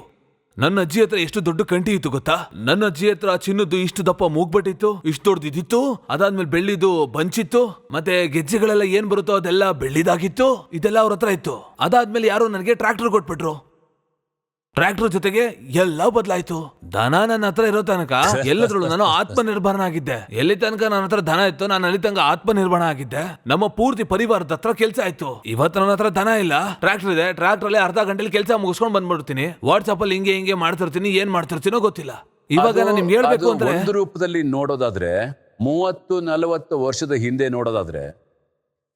ನನ್ನ ಅಜ್ಜಿ ಹತ್ರ ಎಷ್ಟು ದೊಡ್ಡ ಕಂಠಿ ಇತ್ತು ಗೊತ್ತಾ? ನನ್ನ ಅಜ್ಜಿ ಹತ್ರ ಚಿನ್ನದ್ದು ಇಷ್ಟು ದಪ್ಪ ಮೂಗ್ಬಟ್ಟಿತ್ತು, ಇಷ್ಟು ದೊಡ್ಡದಿತ್ತು. ಅದಾದ್ಮೇಲೆ ಬೆಳ್ಳಿದು ಬಂಚಿತ್ತು, ಮತ್ತೆ ಗೆಜ್ಜೆಗಳೆಲ್ಲ ಏನ್ ಬರುತ್ತೋ ಅದೆಲ್ಲ ಬೆಳ್ಳಿದಾಗಿತ್ತು. ಇದೆಲ್ಲ ಅವ್ರ ಹತ್ರ ಇತ್ತು. ಅದಾದ್ಮೇಲೆ ಯಾರೋ ನನಗೆ ಟ್ರಾಕ್ಟರ್ ಕೊಟ್ಬಿಟ್ರು. ಟ್ರ್ಯಾಕ್ಟರ್ ಜೊತೆಗೆ ಎಲ್ಲ ಬದಲಾಯ್ತು. ದನ ನನ್ನ ಹತ್ರ ಇರೋ ತನಕ ಎಲ್ಲದ್ರಲ್ಲೂ ನಾನು ಆತ್ಮನಿರ್ಭರನಾಗಿದ್ದೆ. ಎಲ್ಲಿ ತನಕ ನನ್ನ ಹತ್ರ ದನ ಇತ್ತು ನಾನು ಅಲ್ಲಿ ತನಕ ಆತ್ಮನಿರ್ಭರ ಆಗಿದ್ದೆ. ನಮ್ಮ ಪೂರ್ತಿ ಪರಿವಾರದ ಹತ್ರ ಕೆಲಸ ಆಯ್ತು. ಇವತ್ತು ನನ್ನ ಹತ್ರ ದನ ಇಲ್ಲ, ಟ್ರ್ಯಾಕ್ಟರ್ ಇದೆ. ಟ್ರ್ಯಾಕ್ಟರ್ ಅಲ್ಲಿ ಅರ್ಧ ಗಂಟೆಲಿ ಕೆಲಸ ಮುಗಿಸ್ಕೊಂಡು ಬಂದ್ಬಿಡ್ತೀನಿ. ವಾಟ್ಸ್ಆಪ್ ಅಲ್ಲಿ ಹಿಂಗೆ ಮಾಡ್ತಿರ್ತೀನಿ, ಏನ್ ಮಾಡ್ತಿರ್ತೀನೋ ಗೊತ್ತಿಲ್ಲ. ಇವಾಗ ನಾನು ನಿಮ್ಗೆ ಹೇಳ್ಬೇಕು ಅಂದ್ರೆ, ಒಂದು ರೂಪದಲ್ಲಿ ನೋಡೋದಾದ್ರೆ 30-40 ವರ್ಷದ ಹಿಂದೆ ನೋಡೋದಾದ್ರೆ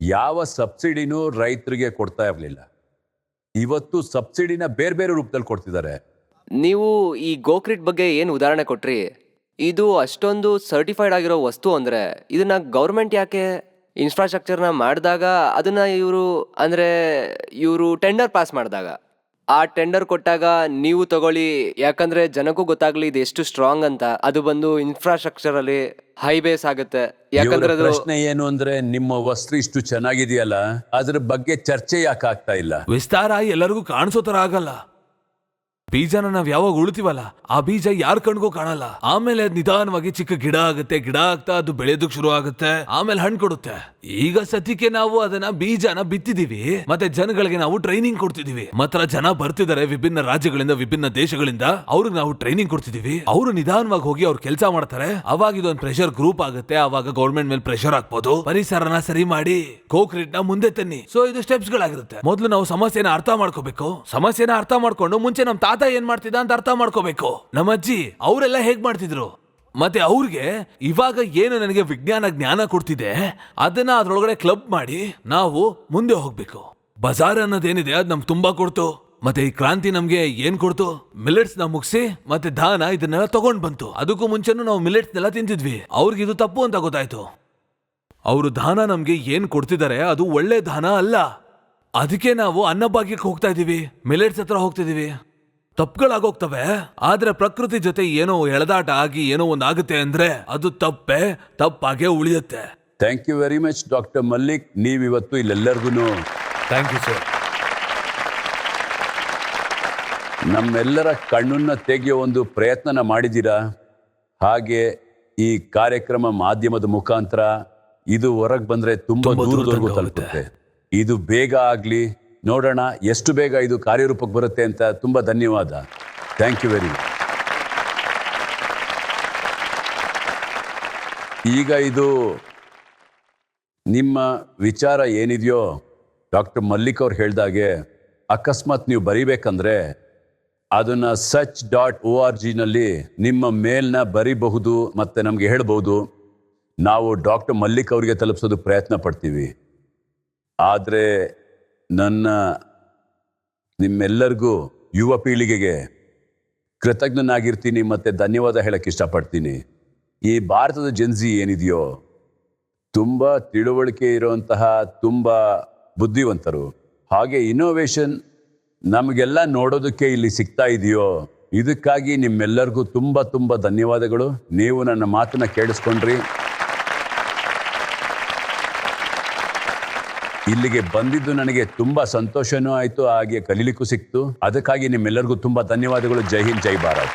ಯಾವ ಸಬ್ಸಿಡಿನೂ ರೈತರಿಗೆ ಕೊಡ್ತಾ ಇರ್ಲಿಲ್ಲ. ಇವತ್ತು ಸಬ್ಸಿಡಿನ ಬೇರೆ ಬೇರೆ ರೂಪದಲ್ಲಿ ಕೊಡ್ತಿದ್ದಾರೆ. ನೀವು ಈ ಗೋಕ್ರೀಟ್ ಬಗ್ಗೆ ಏನು ಉದಾಹರಣೆ ಕೊಟ್ರಿ, ಇದು ಅಷ್ಟೊಂದು ಸರ್ಟಿಫೈಡ್ ಆಗಿರೋ ವಸ್ತು ಅಂದ್ರೆ ಇದನ್ನ ಗೌರ್ಮೆಂಟ್ ಯಾಕೆ ಇನ್ಫ್ರಾಸ್ಟ್ರಕ್ಚರ್ನ ಮಾಡಿದಾಗ ಅದನ್ನ ಇವರು ಟೆಂಡರ್ ಪಾಸ್ ಮಾಡಿದಾಗ, ಆ ಟೆಂಡರ್ ಕೊಟ್ಟಾಗ ನೀವು ತಗೊಳ್ಳಿ, ಯಾಕಂದ್ರೆ ಜನಕ್ಕೂ ಗೊತ್ತಾಗ್ಲಿ ಇದು ಎಷ್ಟು ಸ್ಟ್ರಾಂಗ್ ಅಂತ. ಅದು ಬಂದು ಇನ್ಫ್ರಾಸ್ಟ್ರಕ್ಚರ್ ಅಲ್ಲಿ ಹೈಬೇಸ್ ಆಗುತ್ತೆ. ಯಾಕಂದ್ರೆ ಪ್ರಶ್ನೆ ಏನು ಅಂದ್ರೆ, ನಿಮ್ಮ ವಸ್ತು ಇಷ್ಟು ಚೆನ್ನಾಗಿದೆಯಲ್ಲ, ಅದ್ರ ಬಗ್ಗೆ ಚರ್ಚೆ ಯಾಕೆ ಆಗ್ತಾ ಇಲ್ಲ? ವಿಸ್ತಾರ ಎಲ್ಲರಿಗೂ ಕಾಣಿಸೋ ತರ ಆಗಲ್ಲ. ಬೀಜನ ನಾವ್ ಯಾವಾಗ ಉಳ್ತೀವಲ್ಲ ಆ ಬೀಜ ಯಾರ್ ಕಣ್ಗೂ ಕಾಣಲ್ಲ. ಆಮೇಲೆ ಅದ್ ನಿಧಾನವಾಗಿ ಚಿಕ್ಕ ಗಿಡ ಆಗುತ್ತೆ, ಗಿಡ ಆಗ್ತಾ ಅದು ಬೆಳೆಯೋದಕ್ ಶುರು ಆಗುತ್ತೆ, ಆಮೇಲೆ ಹಣ್ಣು ಕೊಡುತ್ತೆ. ಈಗ ಸದ್ಯಕ್ಕೆ ನಾವು ಅದನ್ನ ಬೀಜನ ಬಿತ್ತಿದೀವಿ, ಮತ್ತೆ ಜನಗಳಿಗೆ ನಾವು ಟ್ರೈನಿಂಗ್ ಕೊಡ್ತಿದೀವಿ. ಮಾತ್ರ ಜನ ಬರ್ತಿದ್ದಾರೆ ವಿಭಿನ್ನ ರಾಜ್ಯಗಳಿಂದ, ವಿಭಿನ್ನ ದೇಶಗಳಿಂದ. ಅವ್ರಿಗೆ ನಾವು ಟ್ರೈನಿಂಗ್ ಕೊಡ್ತಿದೀವಿ. ಅವರು ನಿಧಾನವಾಗಿ ಹೋಗಿ ಅವ್ರು ಕೆಲಸ ಮಾಡ್ತಾರೆ. ಅವಾಗ ಇದೊಂದು ಪ್ರೆಷರ್ ಗ್ರೂಪ್ ಆಗುತ್ತೆ. ಅವಾಗ ಗೌರ್ಮೆಂಟ್ ಮೇಲೆ ಪ್ರೆಷರ್ ಹಾಕ್ಬೋದು. ಪರಿಸರನ ಸರಿ ಮಾಡಿ ಕೋಕ್ರಿಟ್ ನ ಮುಂದೆ ತನ್ನಿ. ಸೊ ಇದು ಸ್ಟೆಪ್ಸ್ ಗಳಾಗಿರುತ್ತೆ. ಮೊದಲು ನಾವು ಸಮಸ್ಯೆನ ಅರ್ಥ ಮಾಡ್ಕೋಬೇಕು. ಸಮಸ್ಯೆನ ಅರ್ಥ ಮಾಡ್ಕೊಂಡು ಮುಂಚೆ ನಮ್ ತಾತ ಏನ್ ಮಾಡ್ತಿದ್ದ ಅಂತ ಅರ್ಥ ಮಾಡ್ಕೋಬೇಕು. ನಮ್ಮ ಅಜ್ಜಿ ಅವರೆಲ್ಲ ಹೇಗ್ ಮಾಡ್ತಿದ್ರು, ಮತ್ತೆ ಅವ್ರಿಗೆ ಇವಾಗ ಏನು ನನಗೆ ವಿಜ್ಞಾನ ಜ್ಞಾನ ಕೊಡ್ತಿದೆ ಅದನ್ನ ಅದ್ರೊಳಗಡೆ ಕ್ಲಬ್ ಮಾಡಿ ನಾವು ಮುಂದೆ ಹೋಗ್ಬೇಕು. ಬಜಾರ್ ಅನ್ನೋದೇನಿದೆ ಅದ್ ನಮ್ಗೆ ತುಂಬಾ ಕೊಡ್ತು. ಮತ್ತೆ ಈ ಕ್ರಾಂತಿ ನಮ್ಗೆ ಏನ್ ಕೊಡ್ತು? ಮಿಲೆಟ್ಸ್ ನ ಮುಗಿಸಿ ಮತ್ತೆ ಧಾನ ಇದನ್ನೆಲ್ಲ ತಗೊಂಡ್ ಬಂತು. ಅದಕ್ಕೂ ಮುಂಚೆನೂ ನಾವು ಮಿಲೆಟ್ಸ್ ನೆಲ್ಲ ತಿಂತಿದ್ವಿ. ಅವ್ರಿಗೆ ಇದು ತಪ್ಪು ಅಂತ ಗೊತ್ತಾಯ್ತು. ಅವರು ಧಾನ ನಮ್ಗೆ ಏನ್ ಕೊಡ್ತಿದ್ದಾರೆ ಅದು ಒಳ್ಳೆ ಧಾನ ಅಲ್ಲ. ಅದಕ್ಕೆ ನಾವು ಅನ್ನಭಾಗ್ಯಕ್ಕೆ ಹೋಗ್ತಾ ಇದೀವಿ, ಮಿಲೆಟ್ಸ್ ಹತ್ರ ಹೋಗ್ತಿದೀವಿ. ತಪ್ಪುಗಳಾಗೋಗ್ತವೆ. ಆದ್ರೆ ಪ್ರಕೃತಿ ಜೊತೆ ಏನೋ ಎಳೆದಾಟ ಆಗಿ ಏನೋ ಒಂದಾಗುತ್ತೆ ಅಂದ್ರೆ ಅದು ತಪ್ಪಾಗೆ ಉಳಿಯುತ್ತೆ. Thank you very much doctor Mallik. ನೀವಿವತ್ತು ಇಲ್ಲೆಲ್ಲರಿಗೂ ಥ್ಯಾಂಕ್ ಯು ಸರ್. ನಮ್ಮೆಲ್ಲರ ಕಣ್ಣನ್ನ ತೆಗೆಯೋ ಒಂದು ಪ್ರಯತ್ನನ ಮಾಡಿದ್ದೀರಾ. ಹಾಗೆ ಈ ಕಾರ್ಯಕ್ರಮ ಮಾಧ್ಯಮದ ಮುಖಾಂತರ ಇದು ಹೊರಗೆ ಬಂದ್ರೆ ತುಂಬಾ ದೂರದವರೆಗೂ ತಲುಪುತ್ತೆ. ಇದು ಬೇಗ ಆಗ್ಲಿ, ನೋಡೋಣ ಎಷ್ಟು ಬೇಗ ಇದು ಕಾರ್ಯರೂಪಕ್ಕೆ ಬರುತ್ತೆ ಅಂತ. ತುಂಬಾ ಧನ್ಯವಾದ. Thank you very much. ಈಗ ಇದು ನಿಮ್ಮ ವಿಚಾರ ಏನಿದೆಯೋ ಡಾಕ್ಟರ್ ಮಲ್ಲಿಕ್ ಅವ್ರು ಹೇಳ್ದಾಗೆ ಅಕಸ್ಮಾತ್ ನೀವು ಬರಿಬೇಕಂದ್ರೆ ಅದನ್ನ such.org ನಲ್ಲಿ ನಿಮ್ಮ ಮೇಲ್ನ ಬರಿಬಹುದು ಮತ್ತೆ ನಮಗೆ ಹೇಳ್ಬೋದು. ನಾವು ಡಾಕ್ಟರ್ ಮಲ್ಲಿಕ್ ಅವರಿಗೆ ತಲುಪಿಸೋದು ಪ್ರಯತ್ನ ಪಡ್ತೀವಿ. ಆದರೆ ನಿಮ್ಮೆಲ್ಲರಿಗೂ ಯುವ ಪೀಳಿಗೆಗೆ ಕೃತಜ್ಞನಾಗಿರ್ತೀನಿ ಮತ್ತೆ ಧನ್ಯವಾದ ಹೇಳಕ್ಕೆ ಇಷ್ಟಪಡ್ತೀನಿ. ಈ ಭಾರತದ ಜೆನ್ಸಿ ಏನಿದೆಯೋ ತುಂಬ ತಿಳುವಳಿಕೆ ಇರುವಂತಹ ತುಂಬ ಬುದ್ಧಿವಂತರು. ಹಾಗೆ ಇನ್ನೋವೇಷನ್ ನಮಗೆಲ್ಲ ನೋಡೋದಕ್ಕೆ ಇಲ್ಲಿ ಸಿಗ್ತಾ ಇದೆಯೋ ಇದಕ್ಕಾಗಿ ನಿಮ್ಮೆಲ್ಲರಿಗೂ ತುಂಬ ಧನ್ಯವಾದಗಳು. ನೀವು ನನ್ನ ಮಾತನ್ನ ಕೇಳಿಸ್ಕೊಂಡ್ರಿ. ಇಲ್ಲಿಗೆ ಬಂದಿದ್ದು ನನಗೆ ತುಂಬ ಸಂತೋಷನೂ ಆಯಿತು, ಹಾಗೆ ಕಲೀಲಿಕ್ಕೂ ಸಿಕ್ತು. ಅದಕ್ಕಾಗಿ ನಿಮ್ಮೆಲ್ಲರಿಗೂ ತುಂಬ ಧನ್ಯವಾದಗಳು. ಜೈ ಹಿಂದ್, ಜೈ ಭಾರತ್.